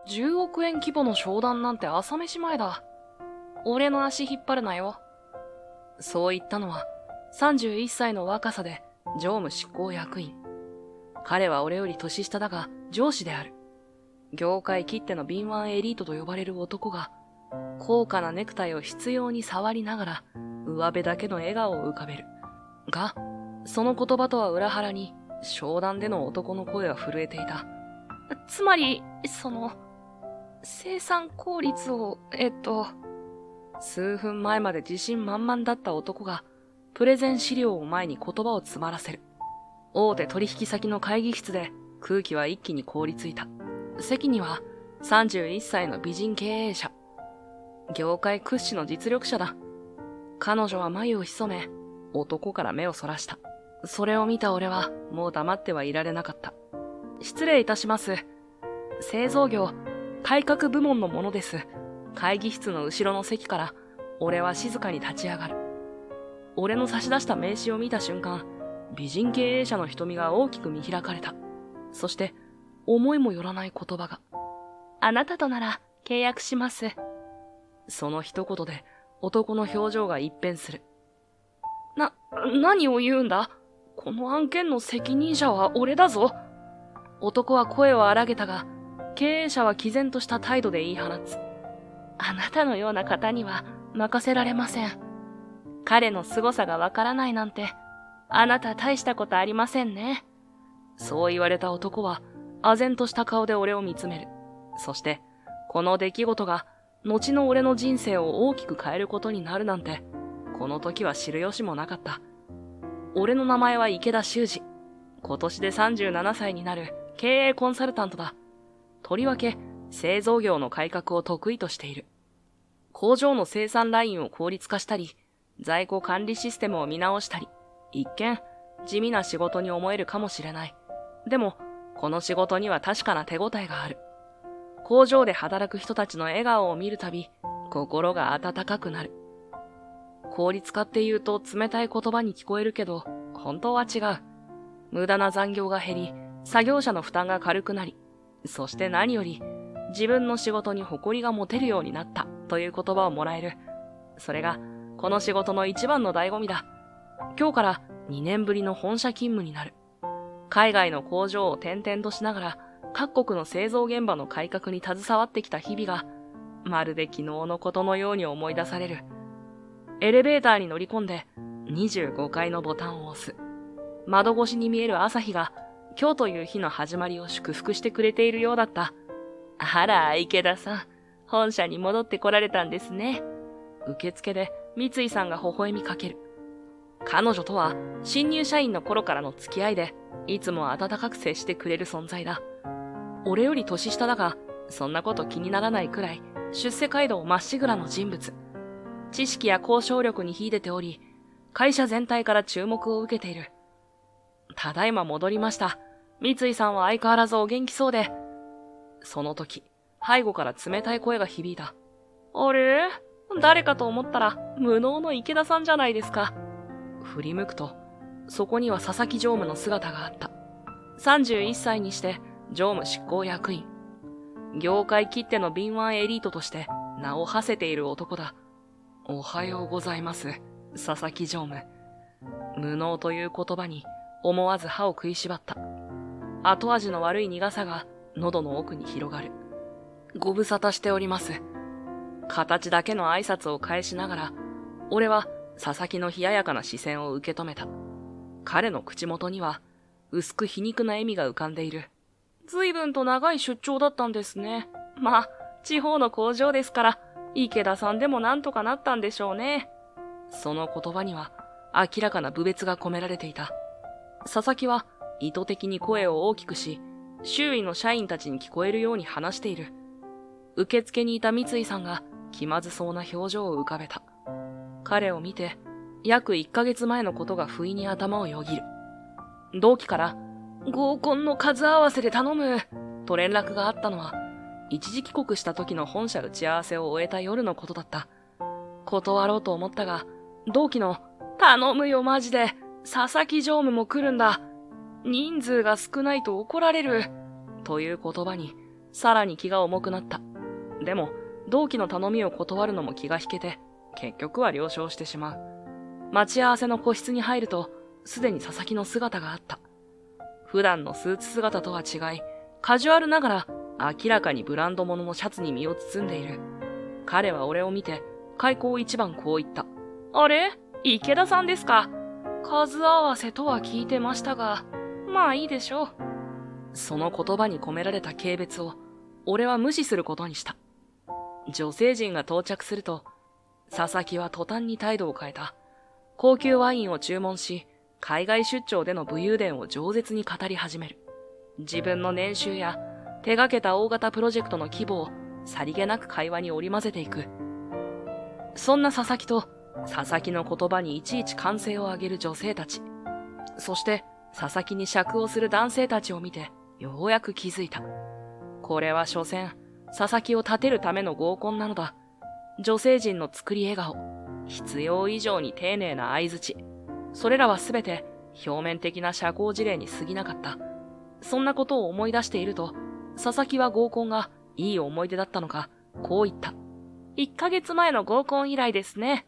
10億円規模の商談なんて朝飯前だ。俺の足引っ張るなよ。そう言ったのは、31歳の若さで常務執行役員。彼は俺より年下だが上司である。業界きっての敏腕エリートと呼ばれる男が、高価なネクタイを執拗に触りながら、上辺だけの笑顔を浮かべる。が、その言葉とは裏腹に、商談での男の声は震えていた。つまり、生産効率を、数分前まで自信満々だった男が、プレゼン資料を前に言葉を詰まらせる。大手取引先の会議室で空気は一気に凍りついた。席には31歳の美人経営者。業界屈指の実力者だ。彼女は眉を潜め、男から目をそらした。それを見た俺はもう黙ってはいられなかった。失礼いたします。製造業、改革部門のものです。会議室の後ろの席から俺は静かに立ち上がる。俺の差し出した名刺を見た瞬間、美人経営者の瞳が大きく見開かれた。そして思いもよらない言葉が。あなたとなら契約します。その一言で男の表情が一変する。何を言うんだ？この案件の責任者は俺だぞ。男は声を荒げたが、経営者は毅然とした態度で言い放つ。あなたのような方には任せられません。彼の凄さがわからないなんて、あなた大したことありませんね。そう言われた男は、唖然とした顔で俺を見つめる。そして、この出来事が、後の俺の人生を大きく変えることになるなんて、この時は知る由もなかった。俺の名前は池田修二。今年で37歳になる経営コンサルタントだ。とりわけ、製造業の改革を得意としている。工場の生産ラインを効率化したり、在庫管理システムを見直したり、一見、地味な仕事に思えるかもしれない。でも、この仕事には確かな手応えがある。工場で働く人たちの笑顔を見るたび、心が温かくなる。効率化って言うと冷たい言葉に聞こえるけど、本当は違う。無駄な残業が減り、作業者の負担が軽くなり、そして何より、自分の仕事に誇りが持てるようになったという言葉をもらえる。それが、この仕事の一番の醍醐味だ。今日から2年ぶりの本社勤務になる。海外の工場を転々としながら、各国の製造現場の改革に携わってきた日々が、まるで昨日のことのように思い出される。エレベーターに乗り込んで、25階のボタンを押す。窓越しに見える朝日が、今日という日の始まりを祝福してくれているようだった。あら、池田さん、本社に戻ってこられたんですね。受付で三井さんが微笑みかける。彼女とは新入社員の頃からの付き合いで、いつも温かく接してくれる存在だ。俺より年下だが、そんなこと気にならないくらい、出世街道まっしぐらの人物。知識や交渉力に秀でており、会社全体から注目を受けている。ただいま戻りました。三井さんは相変わらずお元気そうで。その時、背後から冷たい声が響いた。あれ？誰かと思ったら、無能の池田さんじゃないですか。振り向くと、そこには佐々木常務の姿があった。31歳にして、常務執行役員。業界きっての敏腕エリートとして名を馳せている男だ。おはようございます、佐々木常務。無能という言葉に思わず歯を食いしばった。後味の悪い苦さが喉の奥に広がる。ご無沙汰しております。形だけの挨拶を返しながら、俺は佐々木の冷ややかな視線を受け止めた。彼の口元には薄く皮肉な笑みが浮かんでいる。随分と長い出張だったんですね。まあ、地方の工場ですから、池田さんでもなんとかなったんでしょうね。その言葉には明らかな侮蔑が込められていた。佐々木は意図的に声を大きくし、周囲の社員たちに聞こえるように話している。受付にいた三井さんが気まずそうな表情を浮かべた。彼を見て、約1ヶ月前のことが不意に頭をよぎる。同期から、合コンの数合わせで頼む、と連絡があったのは、一時帰国した時の本社打ち合わせを終えた夜のことだった。断ろうと思ったが、同期の、頼むよマジで、佐々木常務も来るんだ。人数が少ないと怒られる。という言葉に、さらに気が重くなった。でも、同期の頼みを断るのも気が引けて、結局は了承してしまう。待ち合わせの個室に入ると、すでに佐々木の姿があった。普段のスーツ姿とは違い、カジュアルながら明らかにブランド物のシャツに身を包んでいる。彼は俺を見て、開口一番こう言った。あれ？池田さんですか？数合わせとは聞いてましたが、まあいいでしょう。その言葉に込められた軽蔑を、俺は無視することにした。女性陣が到着すると、佐々木は途端に態度を変えた。高級ワインを注文し、海外出張での武勇伝を饒舌に語り始める。自分の年収や手掛けた大型プロジェクトの規模をさりげなく会話に織り交ぜていく。そんな佐々木と佐々木の言葉にいちいち歓声を上げる女性たち。そして佐々木に酌をする男性たちを見てようやく気づいた。これは所詮佐々木を立てるための合コンなのだ。女性陣の作り笑顔、必要以上に丁寧な相槌。それらはすべて表面的な社交辞令に過ぎなかった。そんなことを思い出していると、佐々木は合コンがいい思い出だったのか、こう言った。1ヶ月前の合コン以来ですね。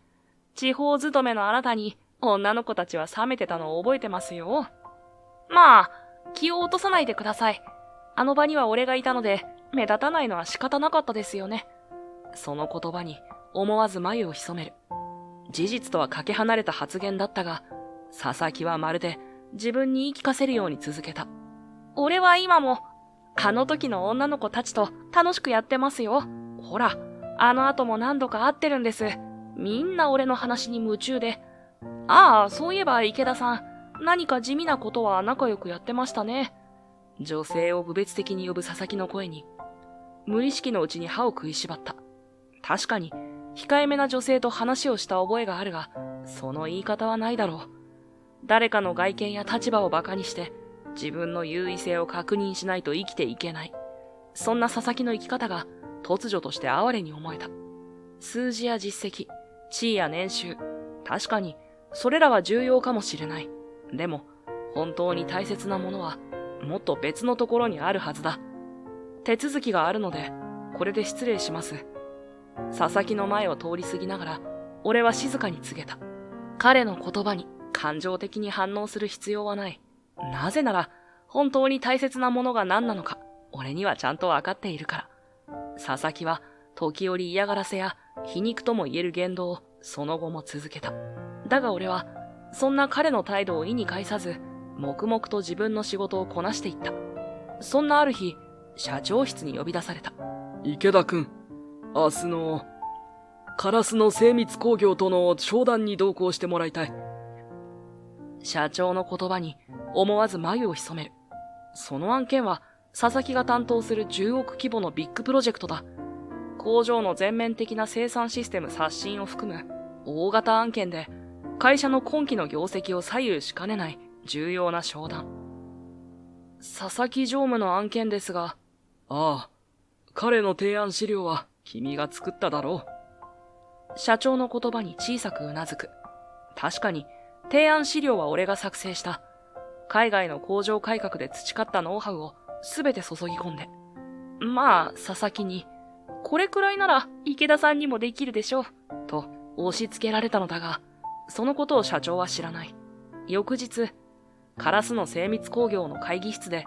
地方勤めのあなたに女の子たちは冷めてたのを覚えてますよ。まあ、気を落とさないでください。あの場には俺がいたので、目立たないのは仕方なかったですよね。その言葉に思わず眉を潜める。事実とはかけ離れた発言だったが、佐々木はまるで自分に言い聞かせるように続けた。俺は今も、あの時の女の子たちと楽しくやってますよ。ほら、あの後も何度か会ってるんです。みんな俺の話に夢中で。ああ、そういえば池田さん、何か地味なことは仲良くやってましたね。女性を侮蔑的に呼ぶ佐々木の声に、無意識のうちに歯を食いしばった。確かに、控えめな女性と話をした覚えがあるが、その言い方はないだろう。誰かの外見や立場を馬鹿にして、自分の優位性を確認しないと生きていけない。そんな佐々木の生き方が突如として哀れに思えた。数字や実績、地位や年収、確かにそれらは重要かもしれない。でも、本当に大切なものはもっと別のところにあるはずだ。手続きがあるので、これで失礼します。佐々木の前を通り過ぎながら、俺は静かに告げた。彼の言葉に感情的に反応する必要はない。なぜなら、本当に大切なものが何なのか、俺にはちゃんと分かっているから。佐々木は、時折嫌がらせや皮肉とも言える言動をその後も続けた。だが俺は、そんな彼の態度を意に介さず、黙々と自分の仕事をこなしていった。そんなある日、社長室に呼び出された。池田くん、明日の、烏の精密工業との商談に同行してもらいたい。社長の言葉に思わず眉を潜める。その案件は佐々木が担当する10億規模のビッグプロジェクトだ。工場の全面的な生産システム刷新を含む大型案件で会社の今期の業績を左右しかねない重要な商談。佐々木常務の案件ですが。ああ、彼の提案資料は君が作っただろう。社長の言葉に小さくうなずく。確かに提案資料は俺が作成した。海外の工場改革で培ったノウハウをすべて注ぎ込んで。まあ、佐々木に、これくらいなら池田さんにもできるでしょう、と押し付けられたのだが、そのことを社長は知らない。翌日、烏の精密工業の会議室で、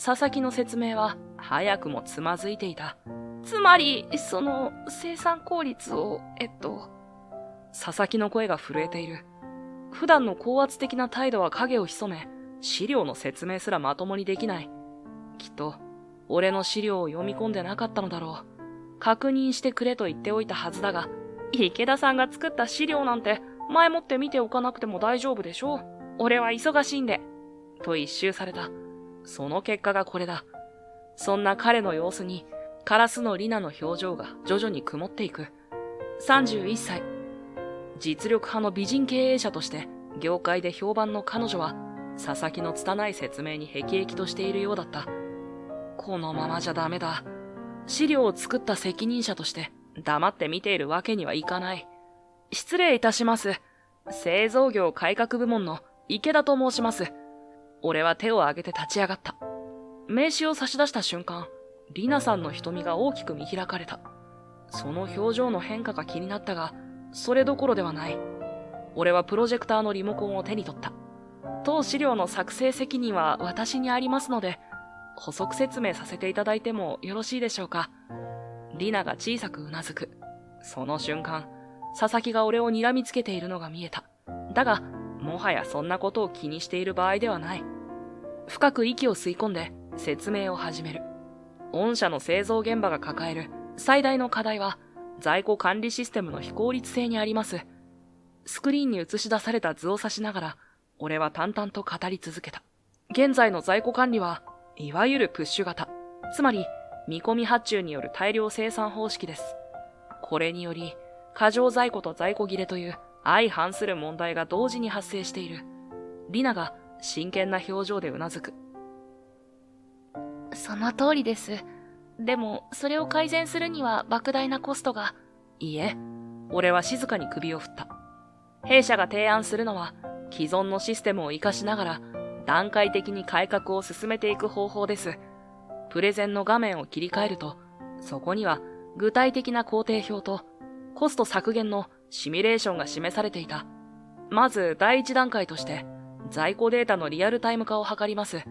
佐々木の説明は早くもつまずいていた。つまり、生産効率を、佐々木の声が震えている。普段の高圧的な態度は影を潜め、資料の説明すらまともにできない。きっと、俺の資料を読み込んでなかったのだろう。確認してくれと言っておいたはずだが、池田さんが作った資料なんて前もって見ておかなくても大丈夫でしょう。俺は忙しいんで。と一蹴された。その結果がこれだ。そんな彼の様子に、烏野里奈の表情が徐々に曇っていく。31歳。実力派の美人経営者として業界で評判の彼女は佐々木の拙い説明に辟易としているようだった。このままじゃダメだ。資料を作った責任者として黙って見ているわけにはいかない。失礼いたします。製造業改革部門の池田と申します。俺は手を挙げて立ち上がった。名刺を差し出した瞬間、リナさんの瞳が大きく見開かれた。その表情の変化が気になったが、それどころではない。俺はプロジェクターのリモコンを手に取った。当資料の作成責任は私にありますので、補足説明させていただいてもよろしいでしょうか。リナが小さくうなずく。その瞬間、佐々木が俺を睨みつけているのが見えた。だが、もはやそんなことを気にしている場合ではない。深く息を吸い込んで説明を始める。御社の製造現場が抱える最大の課題は、在庫管理システムの非効率性にあります。スクリーンに映し出された図を指しながら、俺は淡々と語り続けた。現在の在庫管理は、いわゆるプッシュ型、つまり見込み発注による大量生産方式です。これにより、過剰在庫と在庫切れという相反する問題が同時に発生している。リナが真剣な表情でうなずく。その通りです。でも、それを改善するには莫大なコストが。いいえ、俺は静かに首を振った。弊社が提案するのは、既存のシステムを活かしながら、段階的に改革を進めていく方法です。プレゼンの画面を切り替えると、そこには具体的な工程表とコスト削減のシミュレーションが示されていた。まず第一段階として、在庫データのリアルタイム化を図ります。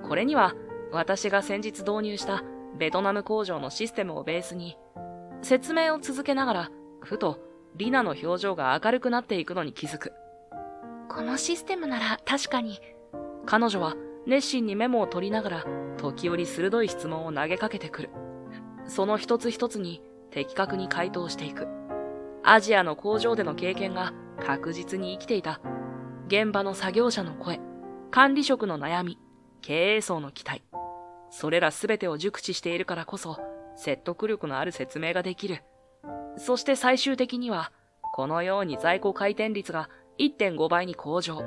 これには、私が先日導入したベトナム工場のシステムをベースに、説明を続けながら、ふとリナの表情が明るくなっていくのに気づく。このシステムなら確かに。彼女は熱心にメモを取りながら、時折鋭い質問を投げかけてくる。その一つ一つに的確に回答していく。アジアの工場での経験が確実に生きていた。現場の作業者の声、管理職の悩み、経営層の期待。それらすべてを熟知しているからこそ、説得力のある説明ができる。そして最終的には、このように在庫回転率が 1.5 倍に向上。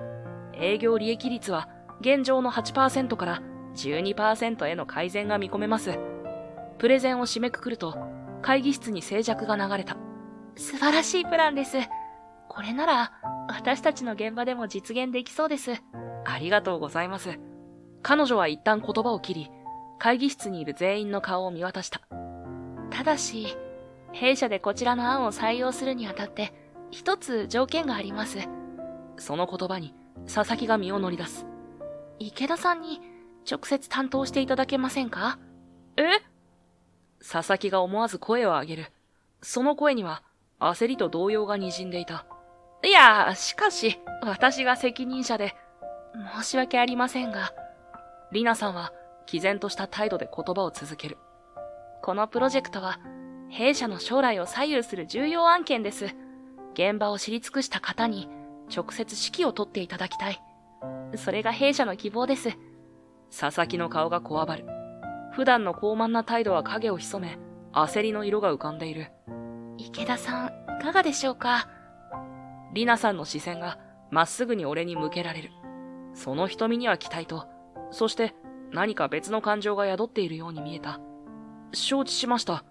営業利益率は現状の 8% から 12% への改善が見込めます。プレゼンを締めくくると、会議室に静寂が流れた。素晴らしいプランです。これなら、私たちの現場でも実現できそうです。ありがとうございます。彼女は一旦言葉を切り、会議室にいる全員の顔を見渡した。ただし、弊社でこちらの案を採用するにあたって、一つ条件があります。その言葉に、佐々木が身を乗り出す。池田さんに直接担当していただけませんか？え？佐々木が思わず声を上げる。その声には焦りと動揺が滲んでいた。いや、しかし、私が責任者で、申し訳ありませんが、リナさんは毅然とした態度で言葉を続ける。このプロジェクトは、弊社の将来を左右する重要案件です。現場を知り尽くした方に、直接指揮を取っていただきたい。それが弊社の希望です。佐々木の顔がこわばる。普段の高慢な態度は影を潜め、焦りの色が浮かんでいる。池田さん、いかがでしょうか？リナさんの視線がまっすぐに俺に向けられる。その瞳には期待と、そして何か別の感情が宿っているように見えた。承知しました。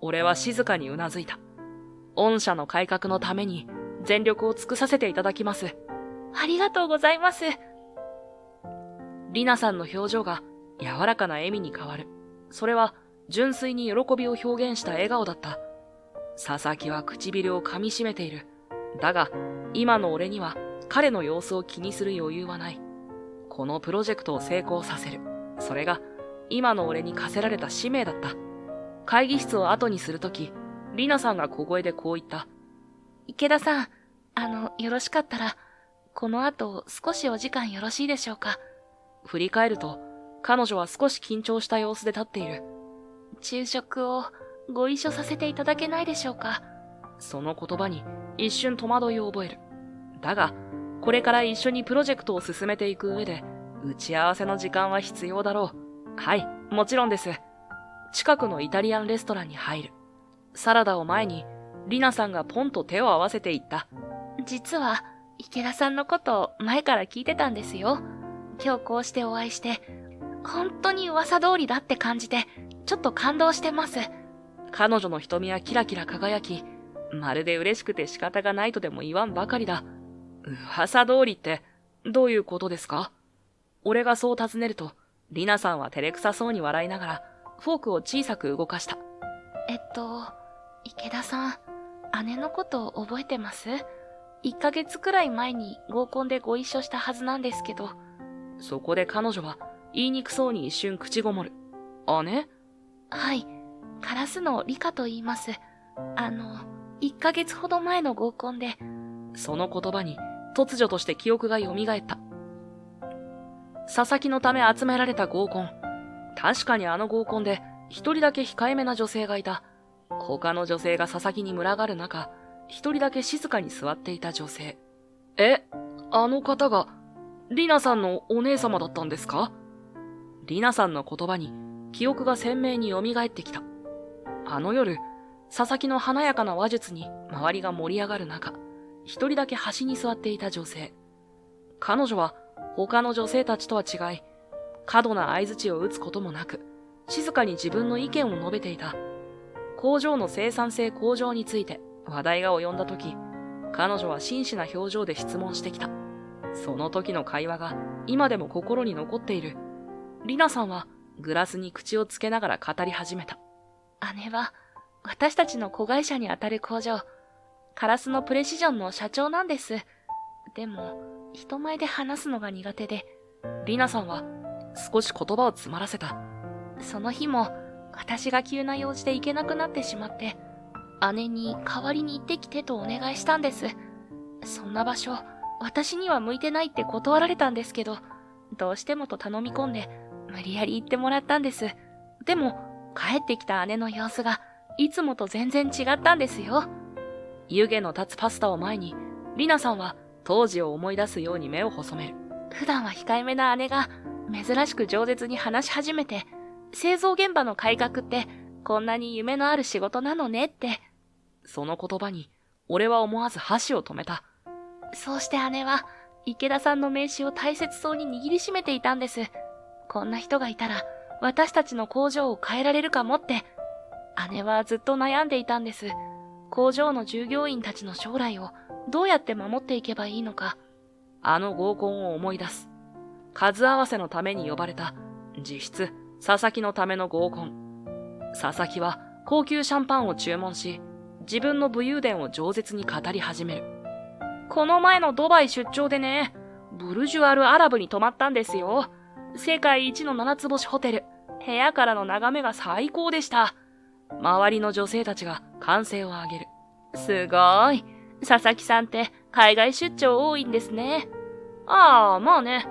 俺は静かにうなずいた。御社の改革のために全力を尽くさせていただきます。ありがとうございます。リナさんの表情が柔らかな笑みに変わる。それは純粋に喜びを表現した笑顔だった。佐々木は唇を噛み締めている。だが、今の俺には彼の様子を気にする余裕はない。このプロジェクトを成功させる。それが今の俺に課せられた使命だった。会議室を後にするとき、リナさんが小声でこう言った。池田さん、よろしかったら、この後少しお時間よろしいでしょうか。振り返ると、彼女は少し緊張した様子で立っている。昼食をご一緒させていただけないでしょうか。その言葉に一瞬戸惑いを覚える。だが、これから一緒にプロジェクトを進めていく上で、打ち合わせの時間は必要だろう。はい、もちろんです。近くのイタリアンレストランに入る。サラダを前に、リナさんがポンと手を合わせていった。実は、池田さんのことを前から聞いてたんですよ。今日こうしてお会いして、本当に噂通りだって感じて、ちょっと感動してます。彼女の瞳はキラキラ輝き、まるで嬉しくて仕方がないとでも言わんばかりだ。噂通りって、どういうことですか？俺がそう尋ねると、リナさんは照れくさそうに笑いながら、フォークを小さく動かした。池田さん、姉のこと覚えてます？ 1 ヶ月くらい前に合コンでご一緒したはずなんですけど。そこで彼女は言いにくそうに一瞬口ごもる。姉？はい、カラスのリカと言います。1ヶ月ほど前の合コンで。その言葉に突如として記憶が蘇った。佐々木のため集められた合コン。確かにあの合コンで一人だけ控えめな女性がいた。他の女性が佐々木に群がる中、一人だけ静かに座っていた女性。あの方が、リナさんのお姉様だったんですか？リナさんの言葉に記憶が鮮明に蘇ってきた。あの夜、佐々木の華やかな話術に周りが盛り上がる中、一人だけ端に座っていた女性。彼女は他の女性たちとは違い、過度な相槌を打つこともなく、静かに自分の意見を述べていた。工場の生産性向上について話題が及んだとき、彼女は真摯な表情で質問してきた。その時の会話が今でも心に残っている。リナさんはグラスに口をつけながら語り始めた。姉は私たちの子会社にあたる工場、カラスのプレシジョンの社長なんです。でも、人前で話すのが苦手で。リナさんは少し言葉を詰まらせた。その日も私が急な用事で行けなくなってしまって、姉に代わりに行ってきてとお願いしたんです。そんな場所、私には向いてないって断られたんですけど、どうしてもと頼み込んで、無理やり行ってもらったんです。でも、帰ってきた姉の様子が、いつもと全然違ったんですよ。湯気の立つパスタを前に、リナさんは当時を思い出すように目を細める。普段は控えめな姉が、珍しく饒舌に話し始めて、製造現場の改革って、こんなに夢のある仕事なのねって。その言葉に、俺は思わず箸を止めた。そうして姉は、池田さんの名刺を大切そうに握りしめていたんです。こんな人がいたら、私たちの工場を変えられるかもって。姉はずっと悩んでいたんです。工場の従業員たちの将来をどうやって守っていけばいいのか。あの合コンを思い出す。数合わせのために呼ばれた、実質、佐々木のための合コン。佐々木は高級シャンパンを注文し、自分の武勇伝を饒舌に語り始める。この前のドバイ出張でね、ブルジュアルアラブに泊まったんですよ。世界一の7つ星ホテル。部屋からの眺めが最高でした。周りの女性たちが歓声を上げる。すごい。佐々木さんって海外出張多いんですね。ああ、まあね。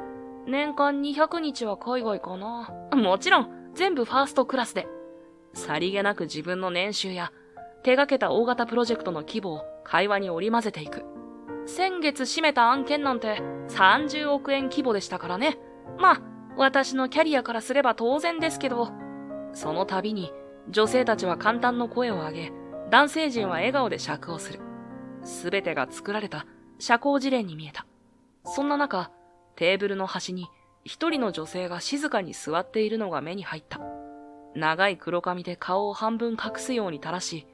年間200日は海外かな。もちろん、全部ファーストクラスで。さりげなく自分の年収や手掛けた大型プロジェクトの規模を会話に織り交ぜていく。先月締めた案件なんて30億円規模でしたからね。まあ、私のキャリアからすれば当然ですけど。その度に女性たちは簡単の声を上げ、男性陣は笑顔で酌をする。すべてが作られた社交辞令に見えた。そんな中、テーブルの端に一人の女性が静かに座っているのが目に入った。長い黒髪で顔を半分隠すように垂らし、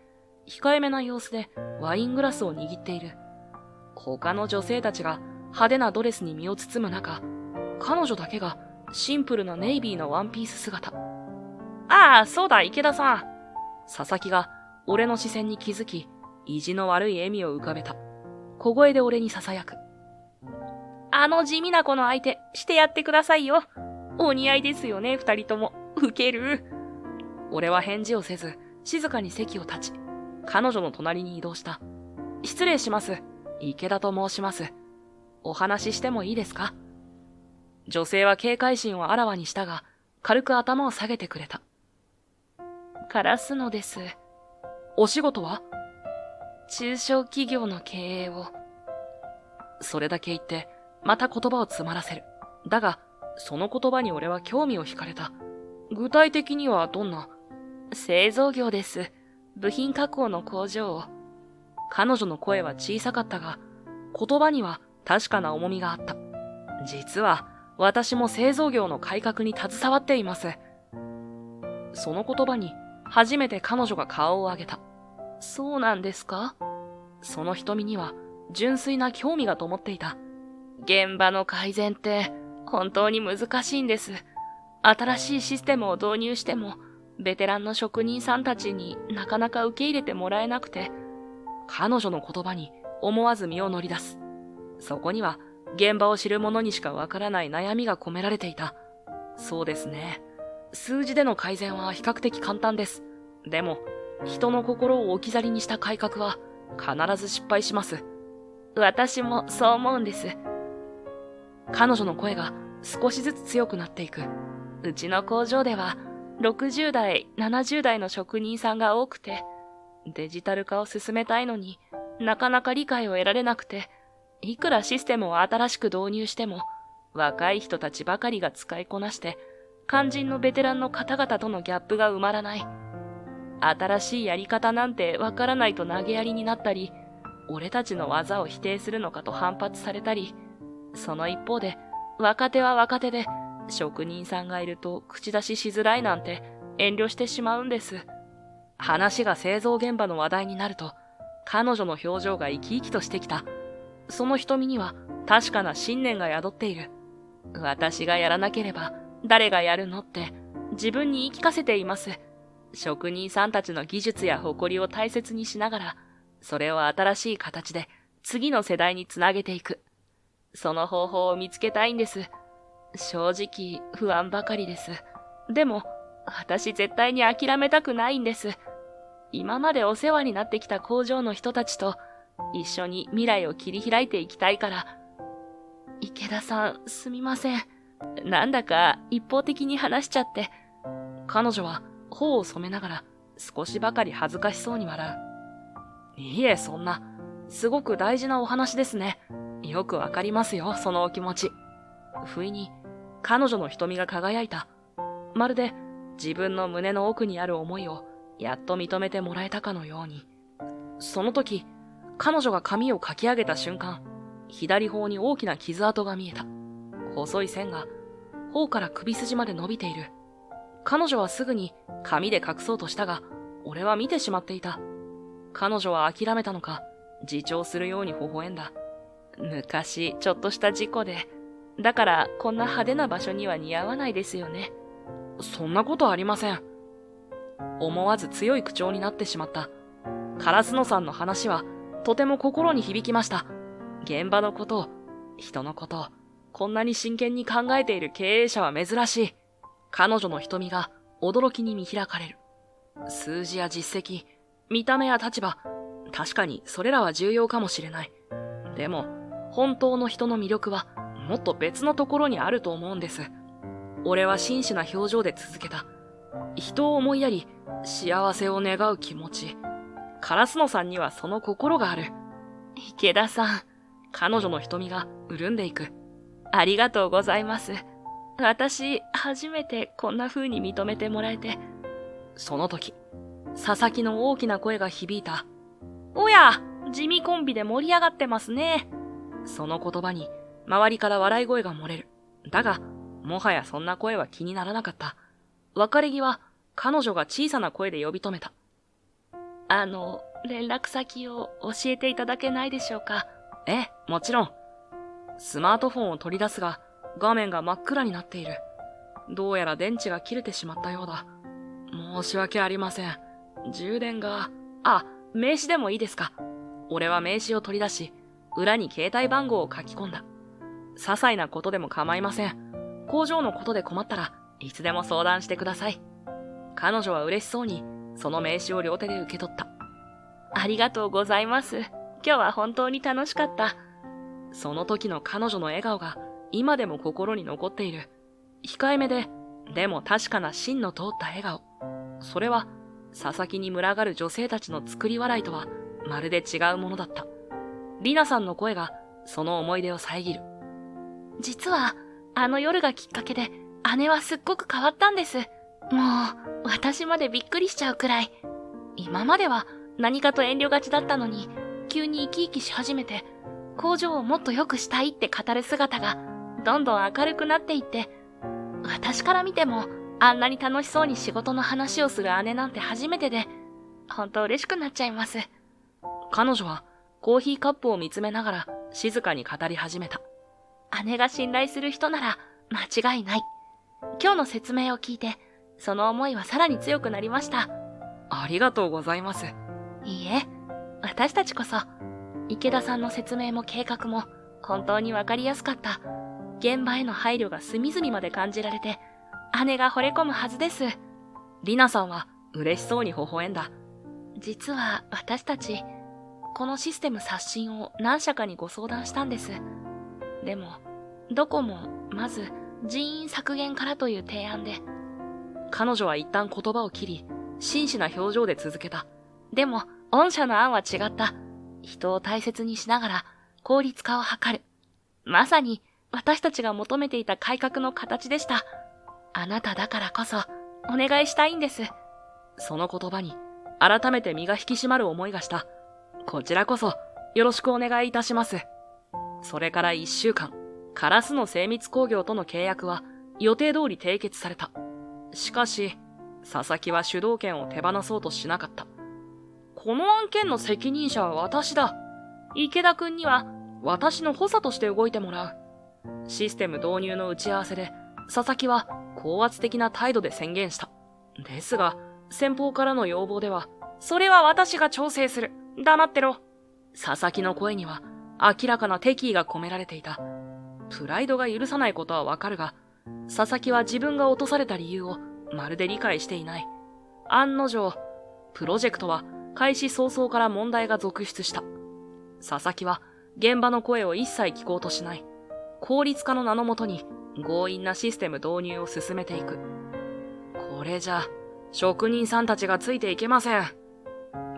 控えめな様子でワイングラスを握っている。他の女性たちが派手なドレスに身を包む中、彼女だけがシンプルなネイビーのワンピース姿。ああ、そうだ、池田さん。佐々木が俺の視線に気づき、意地の悪い笑みを浮かべた。小声で俺に囁く。あの地味な子の相手、してやってくださいよ。お似合いですよね、二人とも。ウケる。俺は返事をせず、静かに席を立ち、彼女の隣に移動した。失礼します。池田と申します。お話ししてもいいですか？女性は警戒心をあらわにしたが、軽く頭を下げてくれた。カラスノです。お仕事は？中小企業の経営を。それだけ言って、また言葉を詰まらせる。だが、その言葉に俺は興味を惹かれた。具体的にはどんな？製造業です。部品加工の工場を。彼女の声は小さかったが、言葉には確かな重みがあった。実は、私も製造業の改革に携わっています。その言葉に、初めて彼女が顔を上げた。そうなんですか？その瞳には、純粋な興味が灯っていた。現場の改善って、本当に難しいんです。新しいシステムを導入しても、ベテランの職人さんたちになかなか受け入れてもらえなくて、彼女の言葉に思わず身を乗り出す。そこには現場を知る者にしかわからない悩みが込められていた。そうですね。数字での改善は比較的簡単です。でも、人の心を置き去りにした改革は必ず失敗します。私もそう思うんです。彼女の声が少しずつ強くなっていく。うちの工場では60代、70代の職人さんが多くて、デジタル化を進めたいのになかなか理解を得られなくて、いくらシステムを新しく導入しても、若い人たちばかりが使いこなして、肝心のベテランの方々とのギャップが埋まらない。新しいやり方なんてわからないと投げやりになったり、俺たちの技を否定するのかと反発されたり、その一方で、若手は若手で、職人さんがいると口出ししづらいなんて遠慮してしまうんです。話が製造現場の話題になると、彼女の表情が生き生きとしてきた。その瞳には確かな信念が宿っている。私がやらなければ誰がやるのって自分に言い聞かせています。職人さんたちの技術や誇りを大切にしながら、それを新しい形で次の世代につなげていく。その方法を見つけたいんです。正直不安ばかりです。でも私絶対に諦めたくないんです。今までお世話になってきた工場の人たちと一緒に未来を切り開いていきたいから。池田さん、すみません。なんだか一方的に話しちゃって。彼女は頬を染めながら少しばかり恥ずかしそうに笑う。いいえ、そんな。すごく大事なお話ですね。よくわかりますよ、そのお気持ち。不意に彼女の瞳が輝いた。まるで自分の胸の奥にある思いをやっと認めてもらえたかのように。その時、彼女が髪をかき上げた瞬間、左頬に大きな傷跡が見えた。細い線が頬から首筋まで伸びている。彼女はすぐに髪で隠そうとしたが、俺は見てしまっていた。彼女は諦めたのか、自重するように微笑んだ。昔、ちょっとした事故で、だからこんな派手な場所には似合わないですよね。そんなことありません。思わず強い口調になってしまった。烏野さんの話はとても心に響きました。現場のことを、人のことを、こんなに真剣に考えている経営者は珍しい。彼女の瞳が驚きに見開かれる。数字や実績、見た目や立場、確かにそれらは重要かもしれない。でも、本当の人の魅力はもっと別のところにあると思うんです。俺は真摯な表情で続けた。人を思いやり、幸せを願う気持ち。烏野さんにはその心がある。池田さん、彼女の瞳が潤んでいく。ありがとうございます。私、初めてこんな風に認めてもらえて。その時、佐々木の大きな声が響いた。おや、地味コンビで盛り上がってますね。その言葉に、周りから笑い声が漏れる。だが、もはやそんな声は気にならなかった。別れ際、彼女が小さな声で呼び止めた。連絡先を教えていただけないでしょうか。ええ、もちろん。スマートフォンを取り出すが、画面が真っ暗になっている。どうやら電池が切れてしまったようだ。申し訳ありません。充電が。名刺でもいいですか。俺は名刺を取り出し、裏に携帯番号を書き込んだ。些細なことでも構いません。工場のことで困ったらいつでも相談してください。彼女は嬉しそうにその名刺を両手で受け取った。ありがとうございます。今日は本当に楽しかった。その時の彼女の笑顔が今でも心に残っている。控えめで、でも確かな芯の通った笑顔。それは佐々木に群がる女性たちの作り笑いとはまるで違うものだった。リナさんの声がその思い出を遮る。実はあの夜がきっかけで姉はすっごく変わったんです。もう私までびっくりしちゃうくらい。今までは何かと遠慮がちだったのに、急に生き生きし始めて、工場をもっと良くしたいって語る姿がどんどん明るくなっていって、私から見てもあんなに楽しそうに仕事の話をする姉なんて初めてで、本当嬉しくなっちゃいます。彼女はコーヒーカップを見つめながら静かに語り始めた。姉が信頼する人なら間違いない。今日の説明を聞いて、その思いはさらに強くなりました。ありがとうございます。いいえ、私たちこそ、池田さんの説明も計画も本当にわかりやすかった。現場への配慮が隅々まで感じられて、姉が惚れ込むはずです。リナさんは嬉しそうに微笑んだ。実は私たち、このシステム刷新を何社かにご相談したんです。でも、どこもまず人員削減からという提案で。彼女は一旦言葉を切り、真摯な表情で続けた。でも、御社の案は違った。人を大切にしながら効率化を図る。まさに私たちが求めていた改革の形でした。あなただからこそお願いしたいんです。その言葉に改めて身が引き締まる思いがした。こちらこそよろしくお願いいたします。それから1週間、カラスの精密工業との契約は予定通り締結された。しかし、佐々木は主導権を手放そうとしなかった。この案件の責任者は私だ。池田くんには私の補佐として動いてもらう。システム導入の打ち合わせで、佐々木は高圧的な態度で宣言した。ですが、先方からの要望では、それは私が調整する。黙ってろ。佐々木の声には明らかな敵意が込められていた。プライドが許さないことはわかるが、佐々木は自分が落とされた理由をまるで理解していない。案の定、プロジェクトは開始早々から問題が続出した。佐々木は現場の声を一切聞こうとしない。効率化の名のもとに強引なシステム導入を進めていく。これじゃ、職人さんたちがついていけません。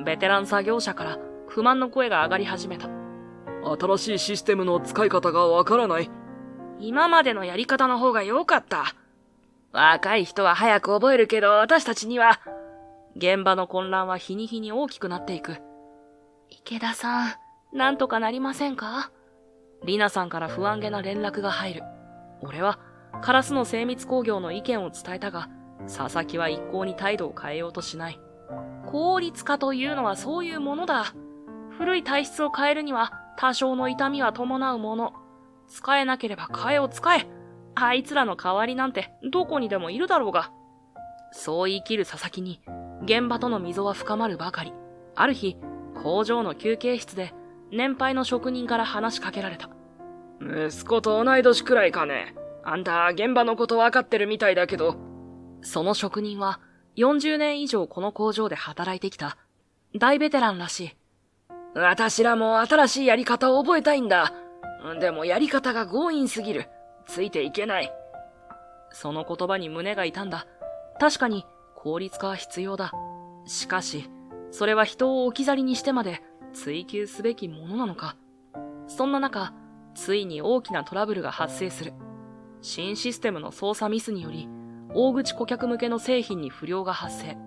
ベテラン作業者から不満の声が上がり始めた。新しいシステムの使い方がわからない。今までのやり方の方が良かった。若い人は早く覚えるけど、私たちには。現場の混乱は日に日に大きくなっていく。池田さん、なんとかなりませんか？リナさんから不安げな連絡が入る。俺はカラスの精密工業の意見を伝えたが、佐々木は一向に態度を変えようとしない。効率化というのはそういうものだ。古い体質を変えるには多少の痛みは伴うもの。使えなければ替えを使え。あいつらの代わりなんてどこにでもいるだろうが。そう言い切る佐々木に、現場との溝は深まるばかり。ある日、工場の休憩室で年配の職人から話しかけられた。息子と同い年くらいかね。あんた現場のことわかってるみたいだけど。その職人は40年以上この工場で働いてきた大ベテランらしい。私らも新しいやり方を覚えたいんだ。でもやり方が強引すぎる。ついていけない。その言葉に胸が痛んだ。確かに効率化は必要だ。しかし、それは人を置き去りにしてまで追求すべきものなのか。そんな中、ついに大きなトラブルが発生する。新システムの操作ミスにより、大口顧客向けの製品に不良が発生。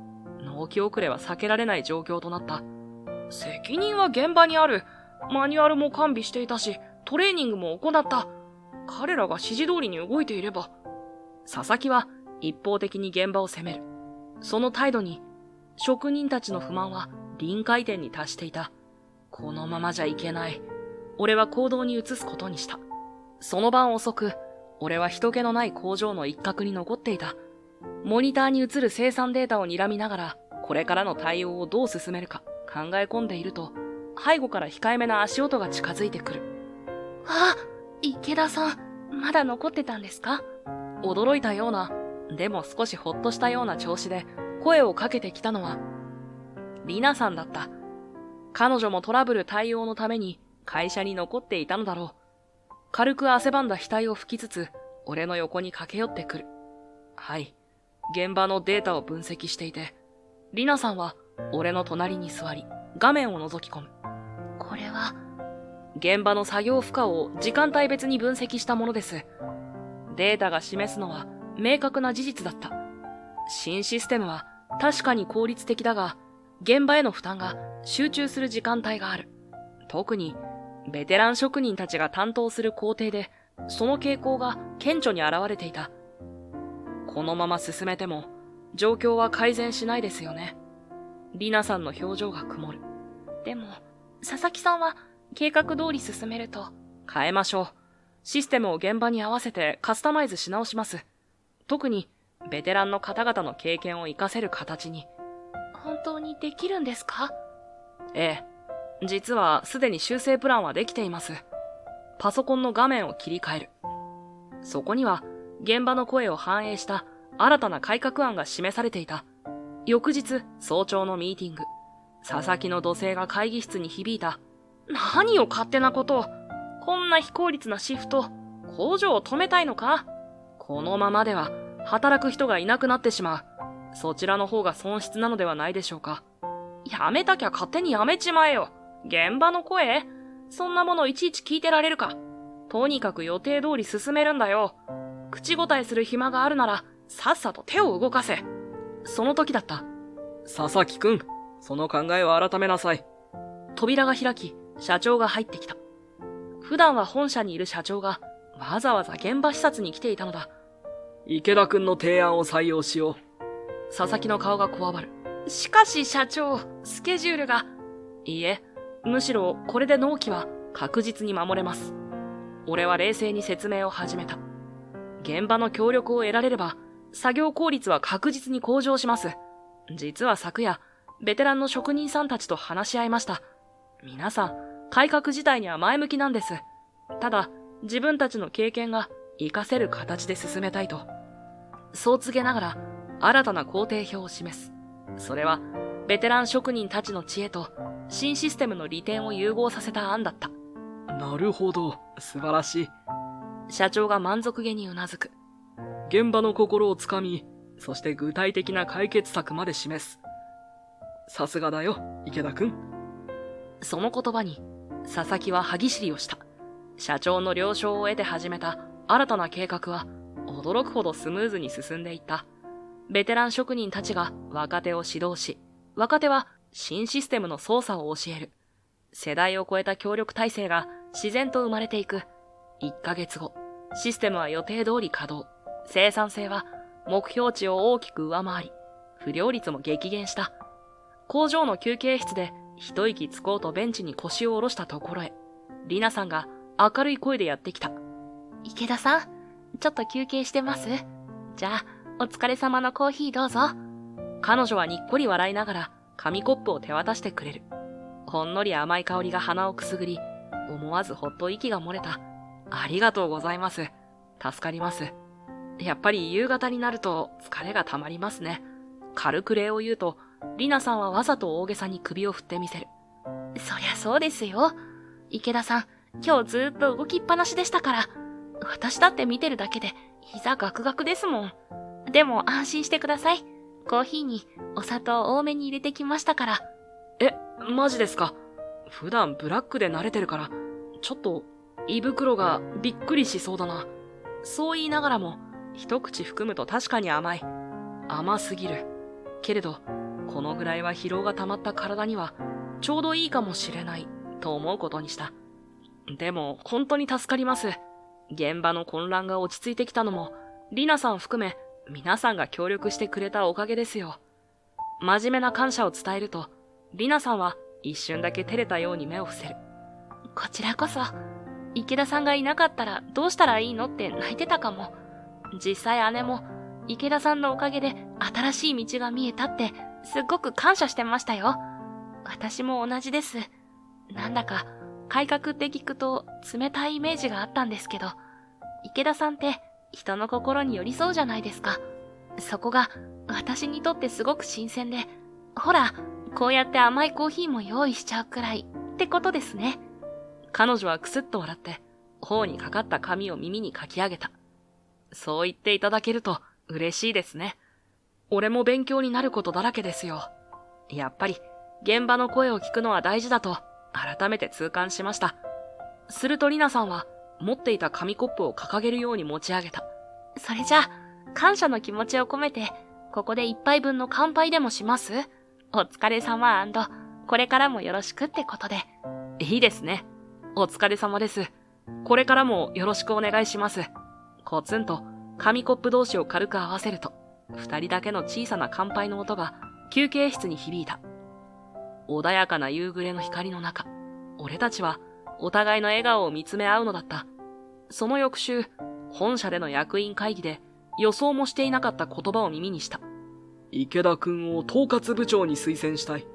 納期遅れは避けられない状況となった。責任は現場にある。マニュアルも完備していたし、トレーニングも行った。彼らが指示通りに動いていれば。佐々木は一方的に現場を責める。その態度に、職人たちの不満は臨界点に達していた。このままじゃいけない。俺は行動に移すことにした。その晩遅く、俺は人気のない工場の一角に残っていた。モニターに映る生産データを睨みながら、これからの対応をどう進めるか考え込んでいると、背後から控えめな足音が近づいてくる。あ、池田さん、まだ残ってたんですか？驚いたような、でも少しほっとしたような調子で声をかけてきたのは、リナさんだった。彼女もトラブル対応のために会社に残っていたのだろう。軽く汗ばんだ額を拭きつつ、俺の横に駆け寄ってくる。はい、現場のデータを分析していて、リナさんは俺の隣に座り、画面を覗き込む。これは、現場の作業負荷を時間帯別に分析したものです。データが示すのは明確な事実だった。新システムは確かに効率的だが、現場への負担が集中する時間帯がある。特に、ベテラン職人たちが担当する工程で、その傾向が顕著に現れていた。このまま進めても、状況は改善しないですよね。リナさんの表情が曇る。でも、佐々木さんは計画通り進めると。変えましょう。システムを現場に合わせてカスタマイズし直します。特に、ベテランの方々の経験を活かせる形に。本当にできるんですか？ええ。実はすでに修正プランはできています。パソコンの画面を切り替える。そこには現場の声を反映した新たな改革案が示されていた。翌日、早朝のミーティング。佐々木の怒声が会議室に響いた。何を勝手なことを。こんな非効率なシフト、工場を止めたいのか？このままでは働く人がいなくなってしまう。そちらの方が損失なのではないでしょうか。やめたきゃ勝手にやめちまえよ。現場の声？そんなものいちいち聞いてられるか。とにかく予定通り進めるんだよ。口答えする暇があるなら、さっさと手を動かせ。その時だった。佐々木くん、その考えを改めなさい。扉が開き、社長が入ってきた。普段は本社にいる社長が、わざわざ現場視察に来ていたのだ。池田くんの提案を採用しよう。佐々木の顔がこわばる。しかし社長、スケジュールが。いいえ、むしろこれで納期は確実に守れます。俺は冷静に説明を始めた。現場の協力を得られれば、作業効率は確実に向上します。実は昨夜、ベテランの職人さんたちと話し合いました。皆さん、改革自体には前向きなんです。ただ、自分たちの経験が活かせる形で進めたいと。そう告げながら、新たな工程表を示す。それは、ベテラン職人たちの知恵と、新システムの利点を融合させた案だった。なるほど、素晴らしい。社長が満足げにうなずく。現場の心をつかみ、そして具体的な解決策まで示す。さすがだよ、池田くん。その言葉に、佐々木は歯ぎしりをした。社長の了承を得て始めた新たな計画は、驚くほどスムーズに進んでいった。ベテラン職人たちが若手を指導し、若手は新システムの操作を教える。世代を超えた協力体制が自然と生まれていく。1ヶ月後、システムは予定通り稼働。生産性は目標値を大きく上回り、不良率も激減した。工場の休憩室で一息つこうとベンチに腰を下ろしたところへ、リナさんが明るい声でやってきた。池田さん、ちょっと休憩してます？じゃあ、お疲れ様のコーヒーどうぞ。彼女はにっこり笑いながら紙コップを手渡してくれる。ほんのり甘い香りが鼻をくすぐり、思わずほっと息が漏れた。ありがとうございます。助かります。やっぱり夕方になると疲れがたまりますね。軽く礼を言うと、リナさんはわざと大げさに首を振ってみせる。そりゃそうですよ。池田さん、今日ずっと動きっぱなしでしたから。私だって見てるだけで膝ガクガクですもん。でも安心してください。コーヒーにお砂糖多めに入れてきましたから。え、マジですか？普段ブラックで慣れてるから、ちょっと胃袋がびっくりしそうだな。そう言いながらも、一口含むと確かに甘い。甘すぎる。けれど、このぐらいは疲労が溜まった体にはちょうどいいかもしれないと思うことにした。でも本当に助かります。現場の混乱が落ち着いてきたのも、リナさん含め皆さんが協力してくれたおかげですよ。真面目な感謝を伝えると、リナさんは一瞬だけ照れたように目を伏せる。こちらこそ、池田さんがいなかったらどうしたらいいのって泣いてたかも。実際姉も池田さんのおかげで新しい道が見えたってすっごく感謝してましたよ。私も同じです。なんだか改革って聞くと冷たいイメージがあったんですけど、池田さんって人の心に寄り添うじゃないですか。そこが私にとってすごく新鮮で、ほら、こうやって甘いコーヒーも用意しちゃうくらいってことですね。彼女はクスッと笑って、頬にかかった髪を耳にかき上げた。そう言っていただけると嬉しいですね。俺も勉強になることだらけですよ。やっぱり現場の声を聞くのは大事だと改めて痛感しました。するとリナさんは持っていた紙コップを掲げるように持ち上げた。それじゃあ、感謝の気持ちを込めて、ここで一杯分の乾杯でもします？お疲れ様&これからもよろしくってことで。いいですね。お疲れ様です。これからもよろしくお願いします。コツンと紙コップ同士を軽く合わせると、二人だけの小さな乾杯の音が休憩室に響いた。穏やかな夕暮れの光の中、俺たちはお互いの笑顔を見つめ合うのだった。その翌週、本社での役員会議で予想もしていなかった言葉を耳にした。池田君を統括部長に推薦したい。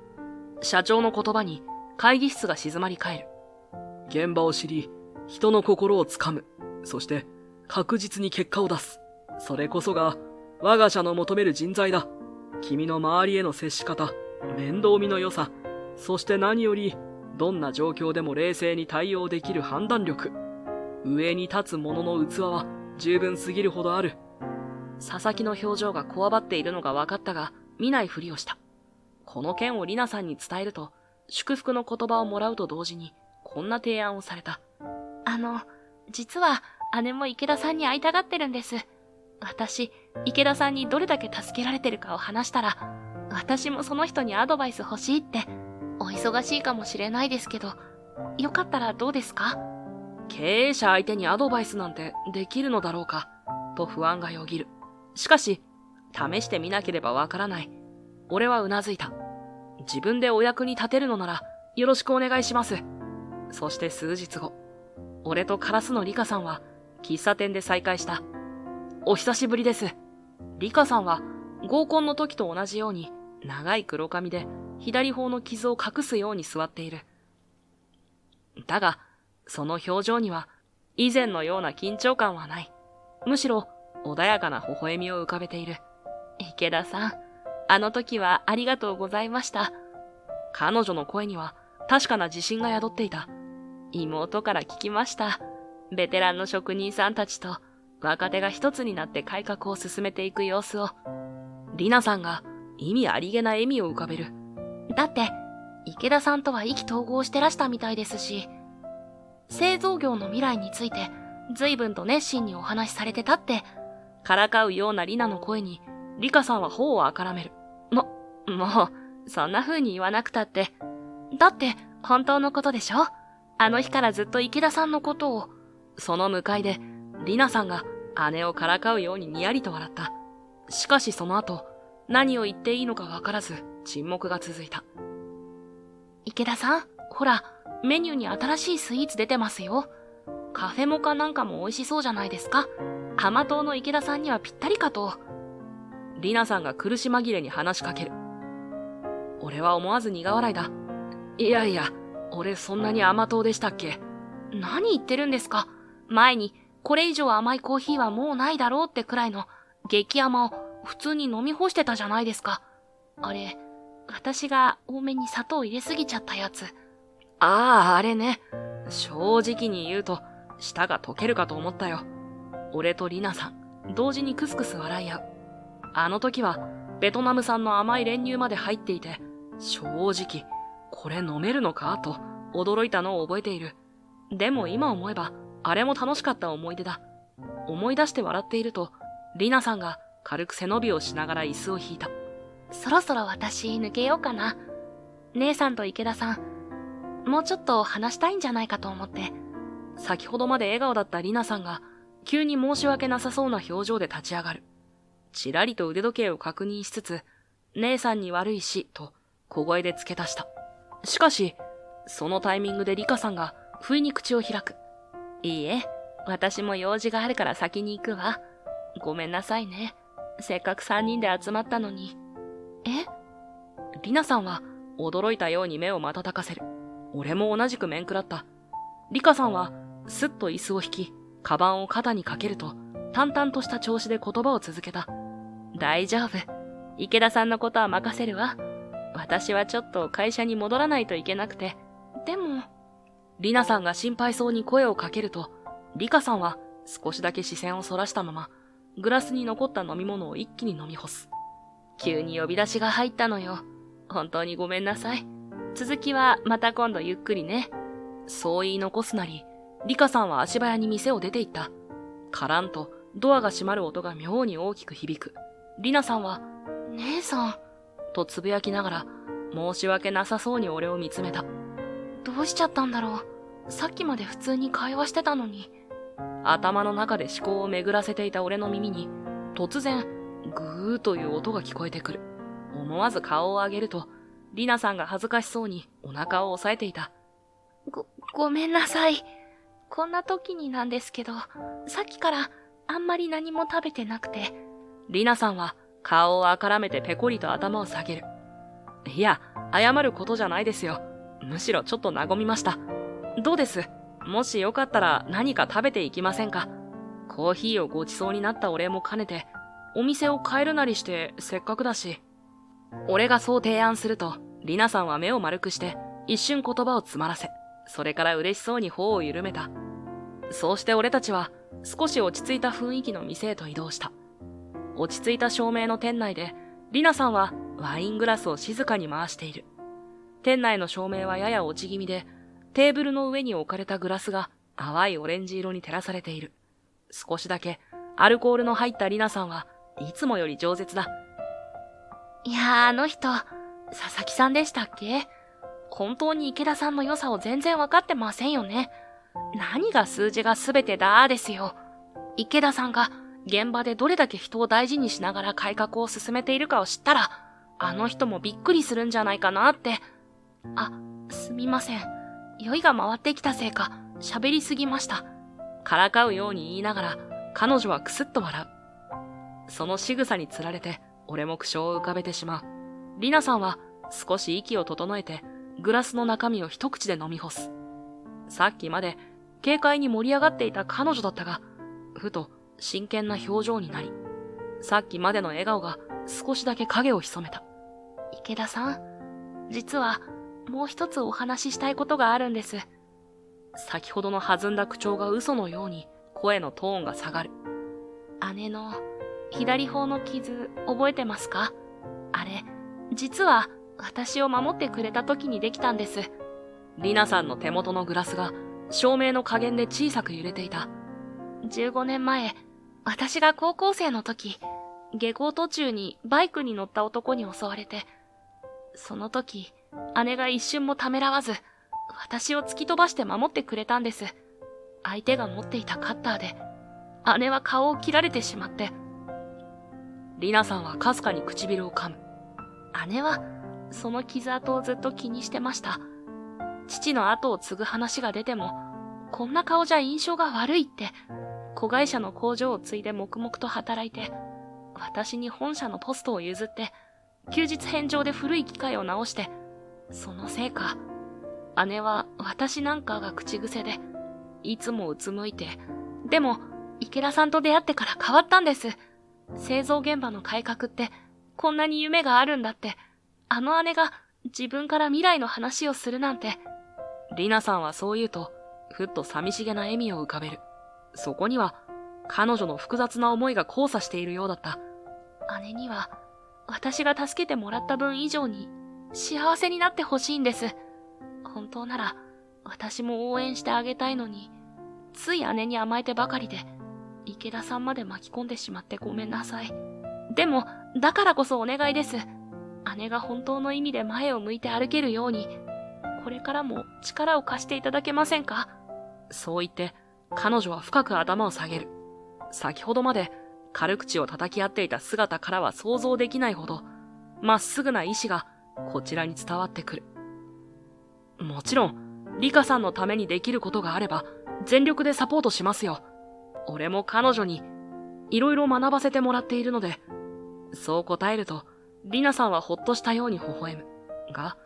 社長の言葉に会議室が静まり返る。現場を知り、人の心をつかむ。そして確実に結果を出す。それこそが我が社の求める人材だ。君の周りへの接し方、面倒見の良さ、そして何よりどんな状況でも冷静に対応できる判断力。上に立つ者の器は十分すぎるほどある。佐々木の表情がこわばっているのが分かったが、見ないふりをした。この件をリナさんに伝えると、祝福の言葉をもらうと同時に、こんな提案をされた。実は姉も池田さんに会いたがってるんです。私、池田さんにどれだけ助けられてるかを話したら、私もその人にアドバイス欲しいって、お忙しいかもしれないですけど、よかったらどうですか？経営者相手にアドバイスなんてできるのだろうか、と不安がよぎる。しかし、試してみなければわからない。俺はうなずいた。自分でお役に立てるのなら、よろしくお願いします。そして数日後、俺とカラスのリカさんは、喫茶店で再会した。お久しぶりです。リカさんは、合コンの時と同じように、長い黒髪で、左方の傷を隠すように座っている。だが、その表情には、以前のような緊張感はない。むしろ、穏やかな微笑みを浮かべている。池田さん、あの時はありがとうございました。彼女の声には、確かな自信が宿っていた。妹から聞きました。ベテランの職人さんたちと、若手が一つになって改革を進めていく様子を。リナさんが、意味ありげな笑みを浮かべる。だって、池田さんとは意気投合してらしたみたいですし、製造業の未来について、随分と熱心にお話しされてたって、からかうようなリナの声に、リカさんは頬をあからめる。もう、そんな風に言わなくたって。だって、本当のことでしょ？あの日からずっと池田さんのことを。その向かいで、リナさんが姉をからかうようににやりと笑った。しかしその後、何を言っていいのかわからず、沈黙が続いた。池田さん、ほら、メニューに新しいスイーツ出てますよ。カフェモカなんかも美味しそうじゃないですか。甘党の池田さんにはぴったりかと。リナさんが苦し紛れに話しかける。俺は思わず苦笑いだ。いやいや、俺そんなに甘党でしたっけ？何言ってるんですか。前に、これ以上甘いコーヒーはもうないだろうってくらいの激甘を普通に飲み干してたじゃないですか。あれ、私が多めに砂糖入れすぎちゃったやつ。ああ、あれね。正直に言うと、舌が溶けるかと思ったよ。俺とリナさん、同時にクスクス笑い合う。あの時は、ベトナム産の甘い練乳まで入っていて、正直、これ飲めるのかと驚いたのを覚えている。でも今思えば、あれも楽しかった思い出だ。思い出して笑っていると、リナさんが軽く背伸びをしながら椅子を引いた。そろそろ私抜けようかな。姉さんと池田さん、もうちょっと話したいんじゃないかと思って。先ほどまで笑顔だったリナさんが、急に申し訳なさそうな表情で立ち上がる。ちらりと腕時計を確認しつつ、姉さんに悪いし、と小声で付け足した。しかし、そのタイミングでリカさんが不意に口を開く。いいえ、私も用事があるから先に行くわ。ごめんなさいね。せっかく3人で集まったのに。え？リナさんは驚いたように目を瞬かせる。俺も同じく面食らった。リカさんはすっと椅子を引き、カバンを肩にかけると、淡々とした調子で言葉を続けた。大丈夫。池田さんのことは任せるわ。私はちょっと会社に戻らないといけなくて。でも、リナさんが心配そうに声をかけると、リカさんは少しだけ視線をそらしたまま、グラスに残った飲み物を一気に飲み干す。急に呼び出しが入ったのよ。本当にごめんなさい。続きはまた今度ゆっくりね。そう言い残すなり、リカさんは足早に店を出て行った。カランとドアが閉まる音が妙に大きく響く。リナさんは、姉さん、とつぶやきながら、申し訳なさそうに俺を見つめた。どうしちゃったんだろう。さっきまで普通に会話してたのに。頭の中で思考を巡らせていた俺の耳に、突然、グーという音が聞こえてくる。思わず顔を上げると、リナさんが恥ずかしそうにお腹を押さえていた。ごめんなさい。こんな時になんですけど、さっきからあんまり何も食べてなくて。リナさんは顔をあからめてペコリと頭を下げる。いや、謝ることじゃないですよ。むしろちょっと和みました。どうです？もしよかったら何か食べていきませんか？コーヒーをごちそうになったお礼も兼ねて、お店を変えるなりしてせっかくだし。俺がそう提案すると、リナさんは目を丸くして一瞬言葉を詰まらせ、それから嬉しそうに頬を緩めた。そうして俺たちは少し落ち着いた雰囲気の店へと移動した。落ち着いた照明の店内で、リナさんはワイングラスを静かに回している。店内の照明はやや落ち気味で、テーブルの上に置かれたグラスが淡いオレンジ色に照らされている。少しだけアルコールの入ったリナさんはいつもより饒舌だ。いやあの人、佐々木さんでしたっけ？本当に池田さんの良さを全然わかってませんよね。何が数字が全てだですよ。池田さんが現場でどれだけ人を大事にしながら改革を進めているかを知ったら、あの人もびっくりするんじゃないかなって。あ、すみません。酔いが回ってきたせいか、喋りすぎました。からかうように言いながら、彼女はクスッと笑う。その仕草につられて、俺も苦笑を浮かべてしまう。リナさんは少し息を整えて、グラスの中身を一口で飲み干す。さっきまで軽快に盛り上がっていた彼女だったが、ふと真剣な表情になり、さっきまでの笑顔が少しだけ影を潜めた。池田さん、実はもう一つお話ししたいことがあるんです。先ほどの弾んだ口調が嘘のように声のトーンが下がる。姉の左方の傷覚えてますか？あれ、実は私を守ってくれた時にできたんです。リナさんの手元のグラスが照明の加減で小さく揺れていた。15年前、私が高校生の時、下校途中にバイクに乗った男に襲われて、その時、姉が一瞬もためらわず、私を突き飛ばして守ってくれたんです。相手が持っていたカッターで、姉は顔を切られてしまって。リナさんはかすかに唇を噛む。姉は、その傷跡をずっと気にしてました。父の後を継ぐ話が出ても、こんな顔じゃ印象が悪いって、子会社の工場を継いで黙々と働いて、私に本社のポストを譲って、休日返上で古い機械を直して、そのせいか、姉は私なんかが口癖で、いつもうつむいて、でも池田さんと出会ってから変わったんです。製造現場の改革ってこんなに夢があるんだって、あの姉が自分から未来の話をするなんて。リナさんはそう言うと、ふっと寂しげな笑みを浮かべる。そこには彼女の複雑な思いが交差しているようだった。姉には私が助けてもらった分以上に幸せになってほしいんです。本当なら私も応援してあげたいのに、つい姉に甘えてばかりで池田さんまで巻き込んでしまってごめんなさい。でもだからこそお願いです。姉が本当の意味で前を向いて歩けるように、これからも力を貸していただけませんか？そう言って彼女は深く頭を下げる。先ほどまで軽口を叩き合っていた姿からは想像できないほどまっすぐな意志がこちらに伝わってくる。もちろんリカさんのためにできることがあれば全力でサポートしますよ。俺も彼女にいろいろ学ばせてもらっているので。そう答えるとリナさんはほっとしたように微笑むが、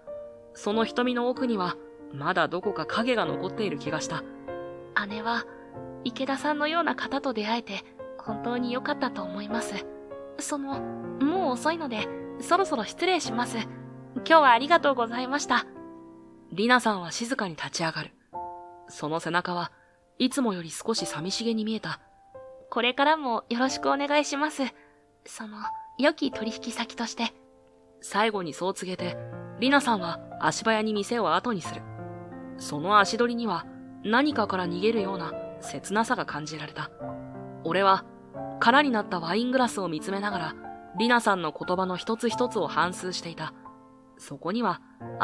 その瞳の奥にはまだどこか影が残っている気がした。姉は池田さんのような方と出会えて本当に良かったと思います。もう遅いのでそろそろ失礼します。今日はありがとうございました。リナさんは静かに立ち上がる。その背中はいつもより少し寂しげに見えた。これからもよろしくお願いします。良き取引先として。最後にそう告げて、リナさんは足早に店を後にする。その足取りには何かから逃げるような切なさが感じられた。俺は空になったワイングラスを見つめながら、リナさんの言葉の一つ一つを反芻していた。そこには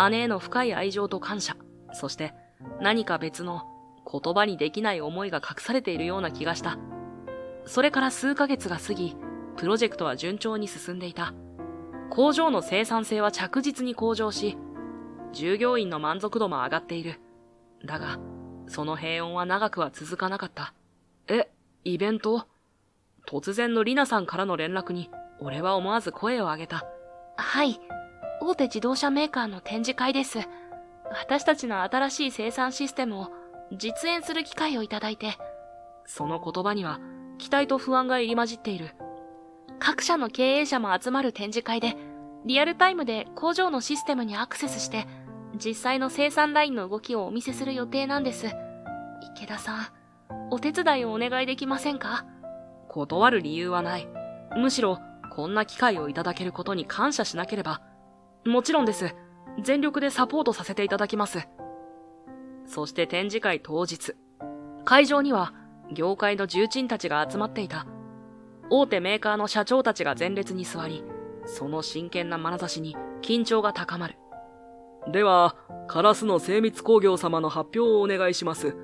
姉への深い愛情と感謝、そして何か別の言葉にできない思いが隠されているような気がした。それから数ヶ月が過ぎ、プロジェクトは順調に進んでいた。工場の生産性は着実に向上し、従業員の満足度も上がっている。だが、その平穏は長くは続かなかった。イベント？突然のリナさんからの連絡に、俺は思わず声を上げた。はい。大手自動車メーカーの展示会です。私たちの新しい生産システムを実演する機会をいただいて。その言葉には、期待と不安が入り混じっている。各社の経営者も集まる展示会で、リアルタイムで工場のシステムにアクセスして、実際の生産ラインの動きをお見せする予定なんです。池田さん、お手伝いをお願いできませんか？断る理由はない。むしろ、こんな機会をいただけることに感謝しなければ。もちろんです。全力でサポートさせていただきます。そして展示会当日。会場には、業界の重鎮たちが集まっていた。大手メーカーの社長たちが前列に座り、その真剣な眼差しに緊張が高まる。では、カラスの精密工業様の発表をお願いします。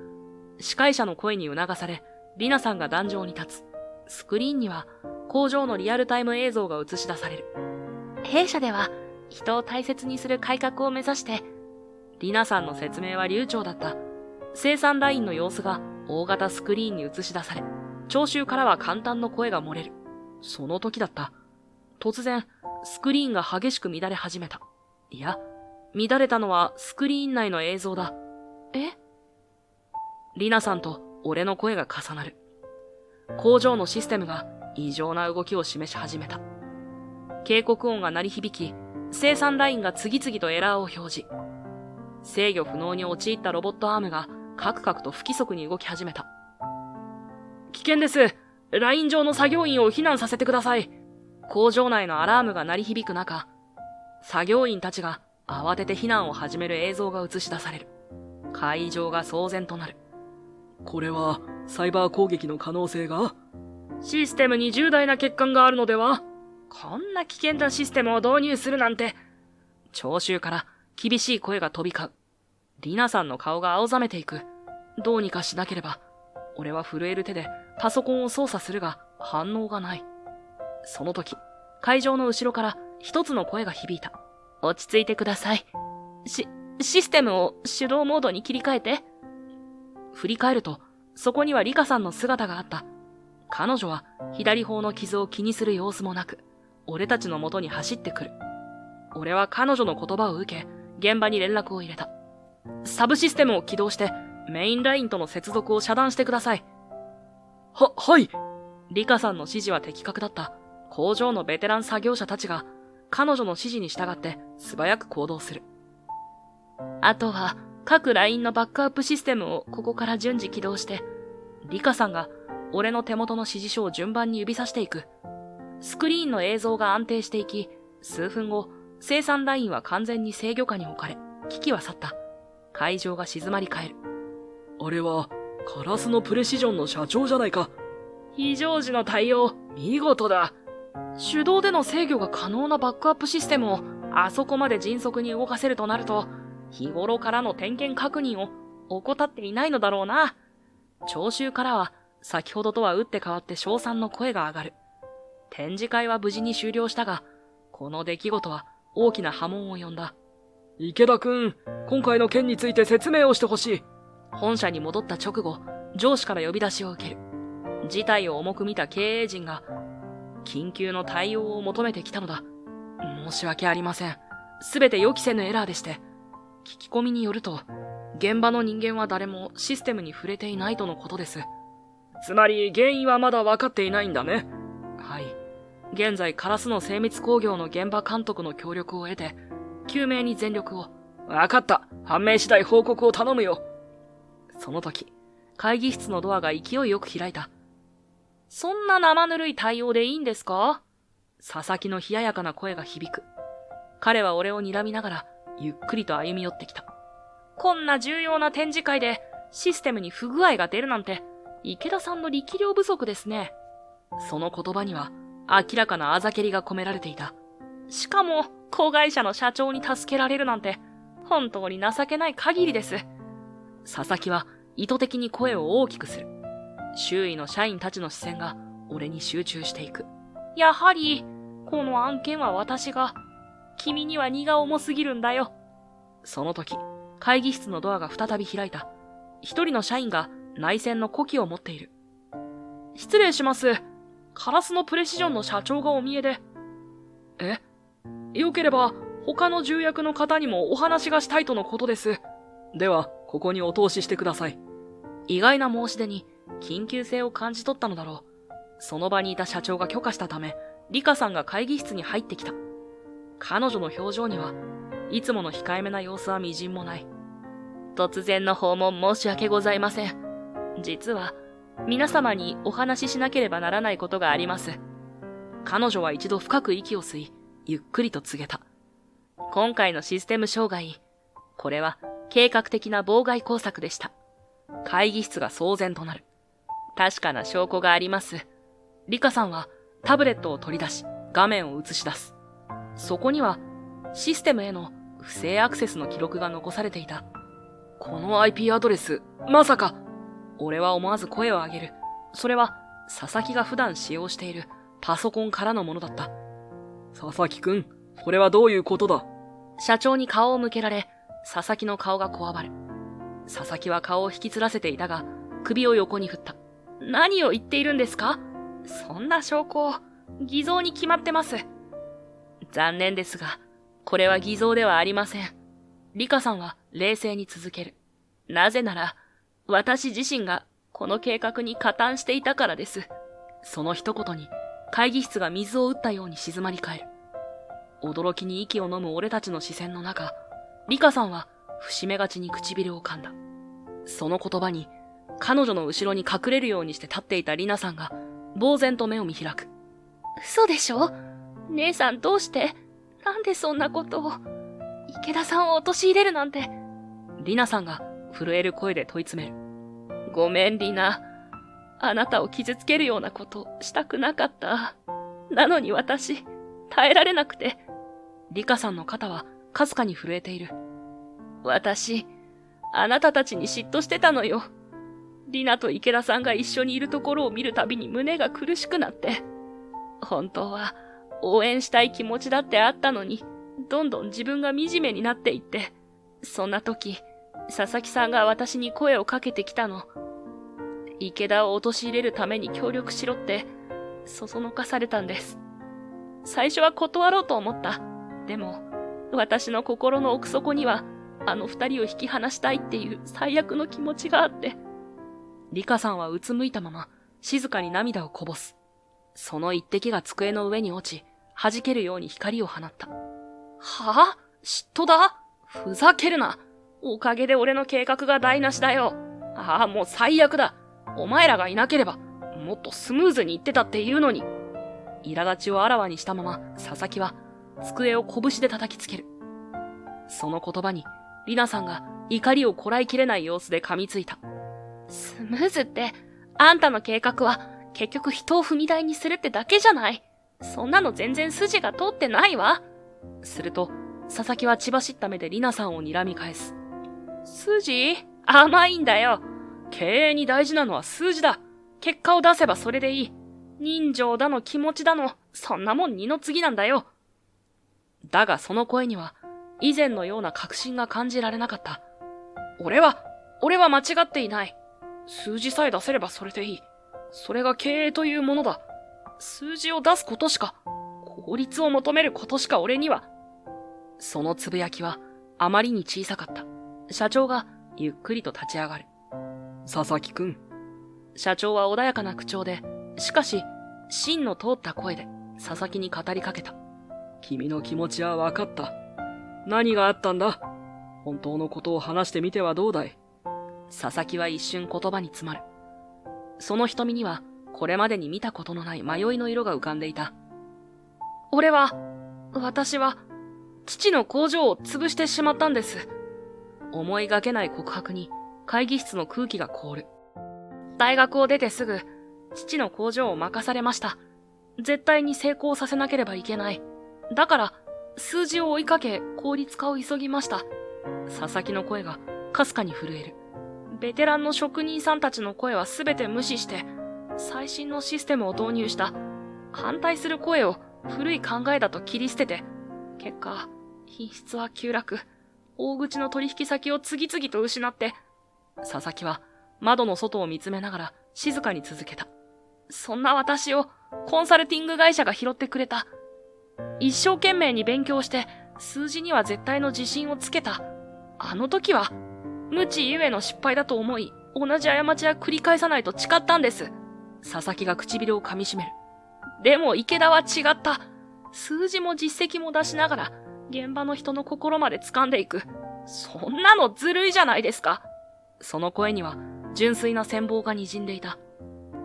司会者の声に促され、リナさんが壇上に立つ。スクリーンには、工場のリアルタイム映像が映し出される。弊社では、人を大切にする改革を目指して、リナさんの説明は流暢だった。生産ラインの様子が大型スクリーンに映し出され、聴衆からは簡単の声が漏れる。その時だった。突然、スクリーンが激しく乱れ始めた。いや、乱れたのはスクリーン内の映像だ。え？リナさんと俺の声が重なる。工場のシステムが異常な動きを示し始めた。警告音が鳴り響き、生産ラインが次々とエラーを表示。制御不能に陥ったロボットアームがカクカクと不規則に動き始めた。危険です。ライン上の作業員を避難させてください。工場内のアラームが鳴り響く中、作業員たちが慌てて避難を始める映像が映し出される。会場が騒然となる。これは、サイバー攻撃の可能性が？システムに重大な欠陥があるのでは？こんな危険なシステムを導入するなんて。聴衆から厳しい声が飛び交う。リナさんの顔が青ざめていく。どうにかしなければ。俺は震える手でパソコンを操作するが反応がない。その時、会場の後ろから一つの声が響いた。落ち着いてください。システムを手動モードに切り替えて。振り返ると、そこにはリカさんの姿があった。彼女は左方の傷を気にする様子もなく、俺たちの元に走ってくる。俺は彼女の言葉を受け、現場に連絡を入れた。サブシステムを起動して、メインラインとの接続を遮断してください。はい。リカさんの指示は的確だった。工場のベテラン作業者たちが、彼女の指示に従って素早く行動する。あとは、各ラインのバックアップシステムをここから順次起動して、リカさんが俺の手元の指示書を順番に指さしていく。スクリーンの映像が安定していき、数分後、生産ラインは完全に制御下に置かれ、機器は去った。会場が静まり返る。あれは、カラスのプレシジョンの社長じゃないか。非常時の対応、見事だ。手動での制御が可能なバックアップシステムをあそこまで迅速に動かせるとなると、日頃からの点検確認を怠っていないのだろうな。聴衆からは先ほどとは打って変わって称賛の声が上がる。展示会は無事に終了したが、この出来事は大きな波紋を呼んだ。池田くん、今回の件について説明をしてほしい。本社に戻った直後、上司から呼び出しを受ける。事態を重く見た経営陣が、緊急の対応を求めてきたのだ。申し訳ありません。すべて予期せぬエラーでして。聞き込みによると、現場の人間は誰もシステムに触れていないとのことです。つまり原因はまだ分かっていないんだね。はい。現在カラスの精密工業の現場監督の協力を得て、救命に全力を。分かった。判明次第報告を頼むよ。その時、会議室のドアが勢いよく開いた。そんな生ぬるい対応でいいんですか？佐々木の冷ややかな声が響く。彼は俺を睨みながら、ゆっくりと歩み寄ってきた。こんな重要な展示会でシステムに不具合が出るなんて、池田さんの力量不足ですね。その言葉には明らかなあざけりが込められていた。しかも、子会社の社長に助けられるなんて、本当に情けない限りです。佐々木は意図的に声を大きくする。周囲の社員たちの視線が俺に集中していく。やはり、この案件は私が、君には荷が重すぎるんだよ。その時、会議室のドアが再び開いた。一人の社員が内線の呼気を持っている。失礼します。カラスのプレシジョンの社長がお見えで。よければ、他の重役の方にもお話がしたいとのことです。では、ここにお通ししてください。意外な申し出に、緊急性を感じ取ったのだろう。その場にいた社長が許可したため、リカさんが会議室に入ってきた。彼女の表情には、いつもの控えめな様子はみじんもない。突然の訪問申し訳ございません。実は、皆様にお話ししなければならないことがあります。彼女は一度深く息を吸い、ゆっくりと告げた。今回のシステム障害、これは計画的な妨害工作でした。会議室が騒然となる。確かな証拠があります。リカさんはタブレットを取り出し、画面を映し出す。そこには、システムへの不正アクセスの記録が残されていた。この IP アドレス、まさか。俺は思わず声を上げる。それは、佐々木が普段使用しているパソコンからのものだった。佐々木くん、これはどういうことだ？社長に顔を向けられ、佐々木の顔がこわばる。佐々木は顔を引きつらせていたが、首を横に振った。何を言っているんですか？そんな証拠、偽造に決まってます。残念ですが、これは偽造ではありません。リカさんは冷静に続ける。なぜなら、私自身がこの計画に加担していたからです。その一言に会議室が水を打ったように静まり返る。驚きに息を飲む俺たちの視線の中、リカさんは伏目がちに唇を噛んだ。その言葉に彼女の後ろに隠れるようにして立っていたリナさんが呆然と目を見開く。嘘でしょ？姉さんどうして？なんでそんなことを？池田さんを陥れるなんて。リナさんが震える声で問い詰める。ごめんリナ。あなたを傷つけるようなことしたくなかった。なのに私、耐えられなくて。リカさんの肩はかすかに震えている。私、あなたたちに嫉妬してたのよ。リナと池田さんが一緒にいるところを見るたびに胸が苦しくなって。本当は応援したい気持ちだってあったのに、どんどん自分が惨めになっていって。そんな時、佐々木さんが私に声をかけてきたの。池田を陥れるために協力しろって、そそのかされたんです。最初は断ろうと思った。でも、私の心の奥底には、あの二人を引き離したいっていう最悪の気持ちがあって。リカさんはうつむいたまま、静かに涙をこぼす。その一滴が机の上に落ち、弾けるように光を放った。はぁ？嫉妬だ？ふざけるな。おかげで俺の計画が台無しだよ。ああ、もう最悪だ。お前らがいなければ、もっとスムーズにいってたっていうのに。苛立ちをあらわにしたまま、佐々木は、机を拳で叩きつける。その言葉に、リナさんが怒りをこらえきれない様子で噛みついた。スムーズって、あんたの計画は、結局人を踏み台にするってだけじゃない。そんなの全然筋が通ってないわ。すると、佐々木は血走った目でリナさんを睨み返す。筋？甘いんだよ。経営に大事なのは数字だ。結果を出せばそれでいい。人情だの気持ちだの、そんなもん二の次なんだよ。だがその声には、以前のような確信が感じられなかった。俺は間違っていない。数字さえ出せればそれでいい。それが経営というものだ。数字を出すことしか、効率を求めることしか俺には。そのつぶやきは、あまりに小さかった。社長がゆっくりと立ち上がる。佐々木くん。社長は穏やかな口調で、しかし、芯の通った声で佐々木に語りかけた。君の気持ちは分かった。何があったんだ？本当のことを話してみてはどうだい？佐々木は一瞬言葉に詰まる。その瞳には、これまでに見たことのない迷いの色が浮かんでいた。私は、父の工場を潰してしまったんです。思いがけない告白に、会議室の空気が凍る。大学を出てすぐ、父の工場を任されました。絶対に成功させなければいけない。だから、数字を追いかけ、効率化を急ぎました。佐々木の声が、かすかに震える。ベテランの職人さんたちの声はすべて無視して、最新のシステムを導入した。反対する声を古い考えだと切り捨てて、結果、品質は急落。大口の取引先を次々と失って、佐々木は窓の外を見つめながら静かに続けた。そんな私をコンサルティング会社が拾ってくれた。一生懸命に勉強して数字には絶対の自信をつけた。あの時は無知ゆえの失敗だと思い、同じ過ちは繰り返さないと誓ったんです。佐々木が唇を噛み締める。でも池田は違った。数字も実績も出しながら現場の人の心まで掴んでいく。そんなのずるいじゃないですか。その声には純粋な羨望が滲んでいた。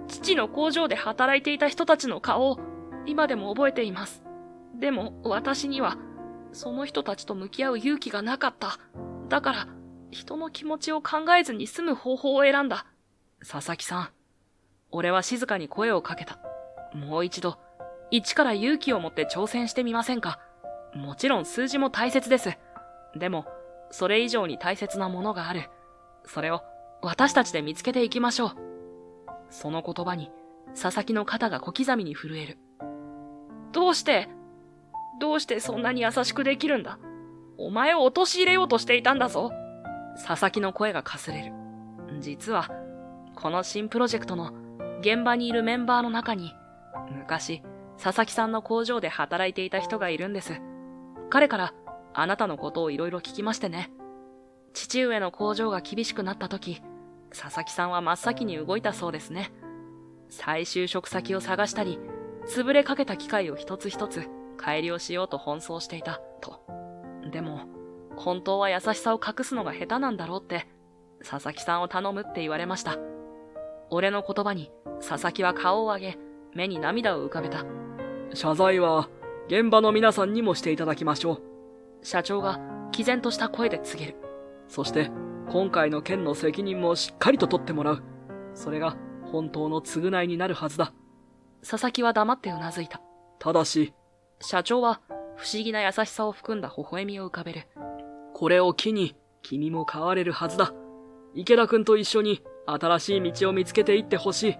父の工場で働いていた人たちの顔を今でも覚えています。でも私にはその人たちと向き合う勇気がなかった。だから人の気持ちを考えずに済む方法を選んだ。佐々木さん、俺は静かに声をかけた。もう一度、一から勇気を持って挑戦してみませんか。もちろん数字も大切です。でも、それ以上に大切なものがある。それを私たちで見つけていきましょう。その言葉に、佐々木の肩が小刻みに震える。どうしてそんなに優しくできるんだ。お前を陥れようとしていたんだぞ。佐々木の声がかすれる。実は、この新プロジェクトの現場にいるメンバーの中に、昔、佐々木さんの工場で働いていた人がいるんです。彼からあなたのことをいろいろ聞きましてね。父上の工場が厳しくなった時、佐々木さんは真っ先に動いたそうですね。再就職先を探したり、潰れかけた機械を一つ一つ改良しようと奔走していた、と。でも、本当は優しさを隠すのが下手なんだろうって、佐々木さんを頼むって言われました。俺の言葉に佐々木は顔を上げ、目に涙を浮かべた。謝罪は現場の皆さんにもしていただきましょう。社長が毅然とした声で告げる。そして今回の件の責任もしっかりと取ってもらう。それが本当の償いになるはずだ。佐々木は黙ってうなずいた。ただし、社長は不思議な優しさを含んだ微笑みを浮かべる。これを機に君も変われるはずだ。池田くんと一緒に新しい道を見つけていってほしい。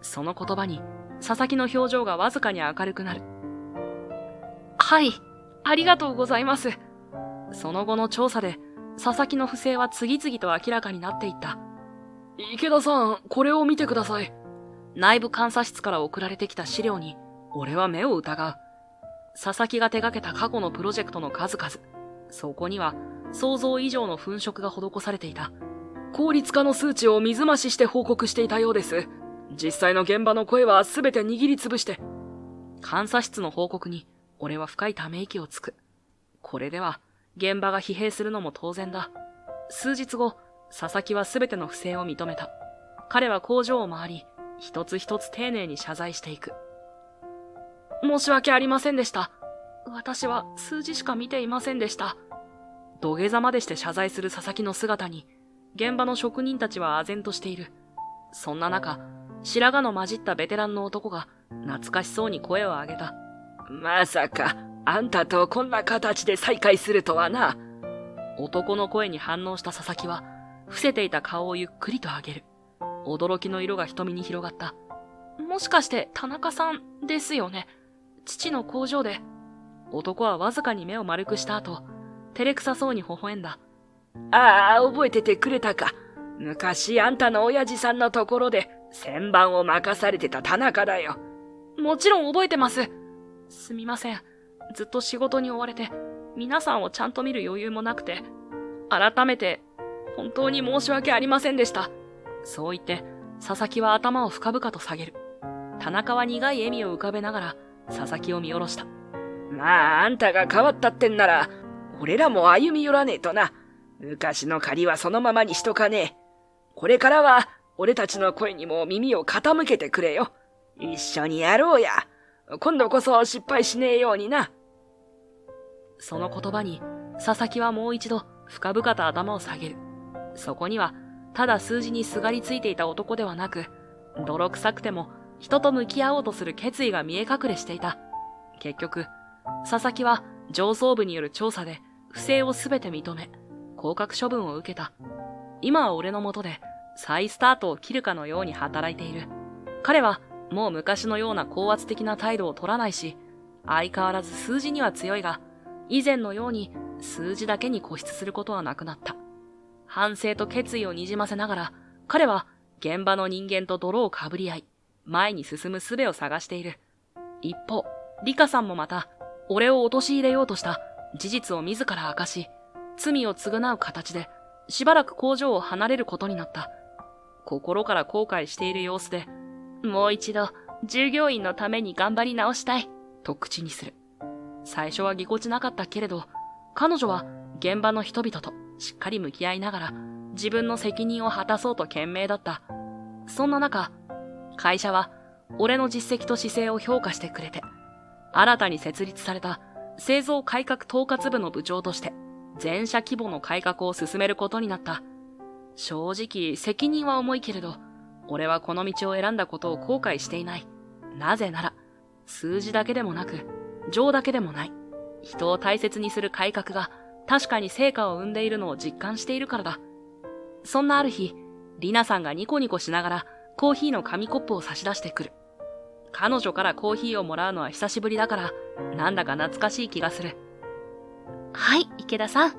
その言葉に佐々木の表情がわずかに明るくなる。はい、ありがとうございます。その後の調査で佐々木の不正は次々と明らかになっていった。池田さん、これを見てください。内部監査室から送られてきた資料に俺は目を疑う。佐々木が手掛けた過去のプロジェクトの数々。そこには想像以上の粉飾が施されていた。効率化の数値を水増しして報告していたようです。実際の現場の声は全て握りつぶして。監査室の報告に俺は深いため息をつく。これでは現場が疲弊するのも当然だ。数日後、佐々木は全ての不正を認めた。彼は工場を回り、一つ一つ丁寧に謝罪していく。申し訳ありませんでした。私は数字しか見ていませんでした。土下座までして謝罪する佐々木の姿に、現場の職人たちは唖然としている。そんな中、白髪の混じったベテランの男が懐かしそうに声を上げた。まさか、あんたとこんな形で再会するとはな。男の声に反応した佐々木は、伏せていた顔をゆっくりと上げる。驚きの色が瞳に広がった。もしかして田中さんですよね。父の工場で。男はわずかに目を丸くした後、照れくさそうに微笑んだ。ああ、覚えててくれたか。昔あんたの親父さんのところで旋盤を任されてた田中だよ。もちろん覚えてます。すみません。ずっと仕事に追われて、皆さんをちゃんと見る余裕もなくて、改めて本当に申し訳ありませんでした。そう言って、佐々木は頭を深々と下げる。田中は苦い笑みを浮かべながら、佐々木を見下ろした。まあ、あんたが変わったってんなら、俺らも歩み寄らねえとな。昔の借りはそのままにしとかねえ。これからは、俺たちの声にも耳を傾けてくれよ。一緒にやろうや。今度こそ失敗しねえようにな。その言葉に、佐々木はもう一度、深々と頭を下げる。そこには、ただ数字にすがりついていた男ではなく、泥臭くても人と向き合おうとする決意が見え隠れしていた。結局、佐々木は上層部による調査で不正をすべて認め、降格処分を受けた。今は俺の下で再スタートを切るかのように働いている。彼はもう昔のような高圧的な態度を取らないし、相変わらず数字には強いが、以前のように数字だけに固執することはなくなった。反省と決意をにじませながら、彼は現場の人間と泥をかぶり合い、前に進む術を探している。一方、リカさんもまた、俺を陥れようとした事実を自ら明かし、罪を償う形で、しばらく工場を離れることになった。心から後悔している様子で、もう一度、従業員のために頑張り直したい。と口にする。最初はぎこちなかったけれど、彼女は現場の人々としっかり向き合いながら、自分の責任を果たそうと懸命だった。そんな中、会社は俺の実績と姿勢を評価してくれて、新たに設立された製造改革統括部の部長として、全社規模の改革を進めることになった。正直、責任は重いけれど、俺はこの道を選んだことを後悔していない。なぜなら、数字だけでもなく、情だけでもない。人を大切にする改革が確かに成果を生んでいるのを実感しているからだ。そんなある日、リナさんがニコニコしながらコーヒーの紙コップを差し出してくる。彼女からコーヒーをもらうのは久しぶりだから、なんだか懐かしい気がする。はい、池田さん。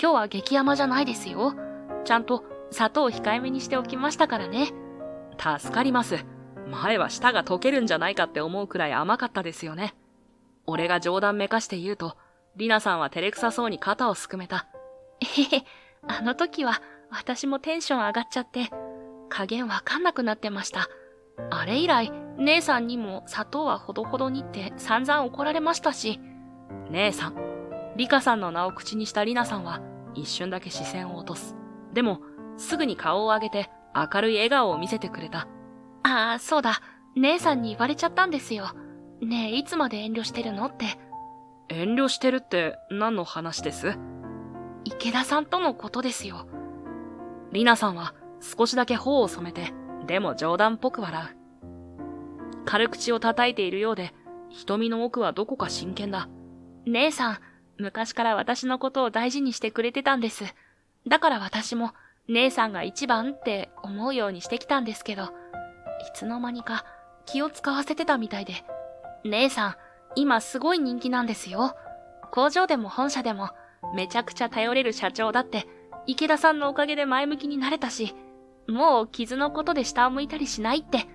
今日は激甘じゃないですよ。ちゃんと砂糖を控えめにしておきましたからね。助かります。前は舌が溶けるんじゃないかって思うくらい甘かったですよね。俺が冗談めかして言うと、リナさんは照れくさそうに肩をすくめた。あの時は私もテンション上がっちゃって、加減わかんなくなってました。あれ以来、姉さんにも砂糖はほどほどにって散々怒られましたし。姉さん。リカさんの名を口にしたリナさんは一瞬だけ視線を落とす。でも、すぐに顔を上げて明るい笑顔を見せてくれた。ああ、そうだ。姉さんに言われちゃったんですよ。ねえ、いつまで遠慮してるのって。遠慮してるって何の話です？池田さんとのことですよ。リナさんは少しだけ頬を染めて、でも冗談っぽく笑う。軽口を叩いているようで、瞳の奥はどこか真剣だ。姉さん、昔から私のことを大事にしてくれてたんです。だから私も、姉さんが一番って思うようにしてきたんですけど、いつの間にか気を使わせてたみたいで。姉さん、今すごい人気なんですよ。工場でも本社でも、めちゃくちゃ頼れる社長だって、池田さんのおかげで前向きになれたし、もう傷のことで下を向いたりしないって。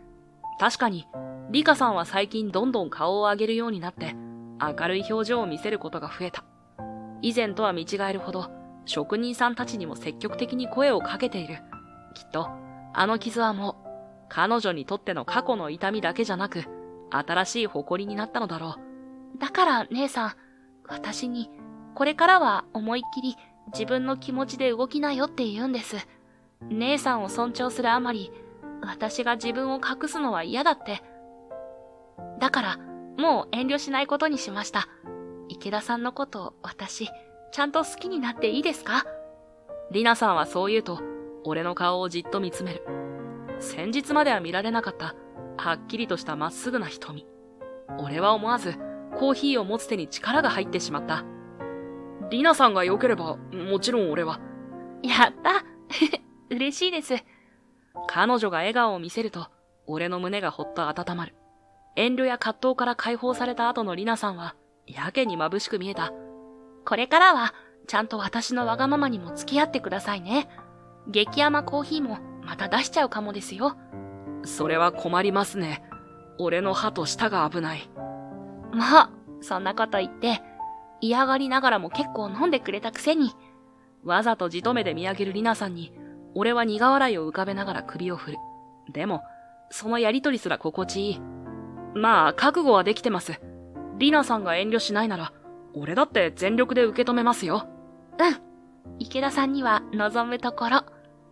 確かに、リカさんは最近どんどん顔を上げるようになって、明るい表情を見せることが増えた。以前とは見違えるほど、職人さんたちにも積極的に声をかけている。きっと、あの傷はもう、彼女にとっての過去の痛みだけじゃなく、新しい誇りになったのだろう。だから姉さん、私に、これからは思いっきり自分の気持ちで動きなよって言うんです。姉さんを尊重するあまり、私が自分を隠すのは嫌だって。だから、もう遠慮しないことにしました。池田さんのことを私、ちゃんと好きになっていいですか？リナさんはそう言うと、俺の顔をじっと見つめる。先日までは見られなかった、はっきりとしたまっすぐな瞳。俺は思わず、コーヒーを持つ手に力が入ってしまった。リナさんが良ければ、もちろん俺は。やった嬉しいです。彼女が笑顔を見せると、俺の胸がほっと温まる。遠慮や葛藤から解放された後のリナさんは、やけに眩しく見えた。これからは、ちゃんと私のわがままにも付き合ってくださいね。激甘コーヒーもまた出しちゃうかもですよ。それは困りますね。俺の歯と舌が危ない。まあ、そんなこと言って、嫌がりながらも結構飲んでくれたくせに。わざとじとめで見上げるリナさんに、俺は苦笑いを浮かべながら首を振る。でも、そのやりとりすら心地いい。まあ、覚悟はできてます。リナさんが遠慮しないなら、俺だって全力で受け止めますよ。うん。池田さんには望むところ。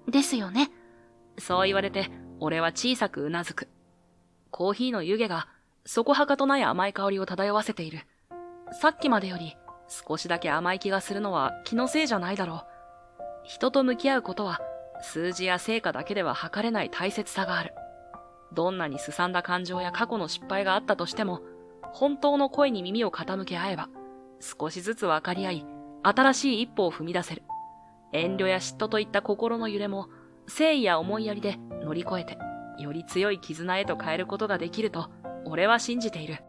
ですよね。そう言われて、俺は小さくうなずく。コーヒーの湯気が、そこはかとない甘い香りを漂わせている。さっきまでより、少しだけ甘い気がするのは気のせいじゃないだろう。人と向き合うことは、数字や成果だけでは測れない大切さがある。どんなにすさんだ感情や過去の失敗があったとしても、本当の声に耳を傾け合えば、少しずつ分かり合い、新しい一歩を踏み出せる。遠慮や嫉妬といった心の揺れも、誠意や思いやりで乗り越えて、より強い絆へと変えることができると、俺は信じている。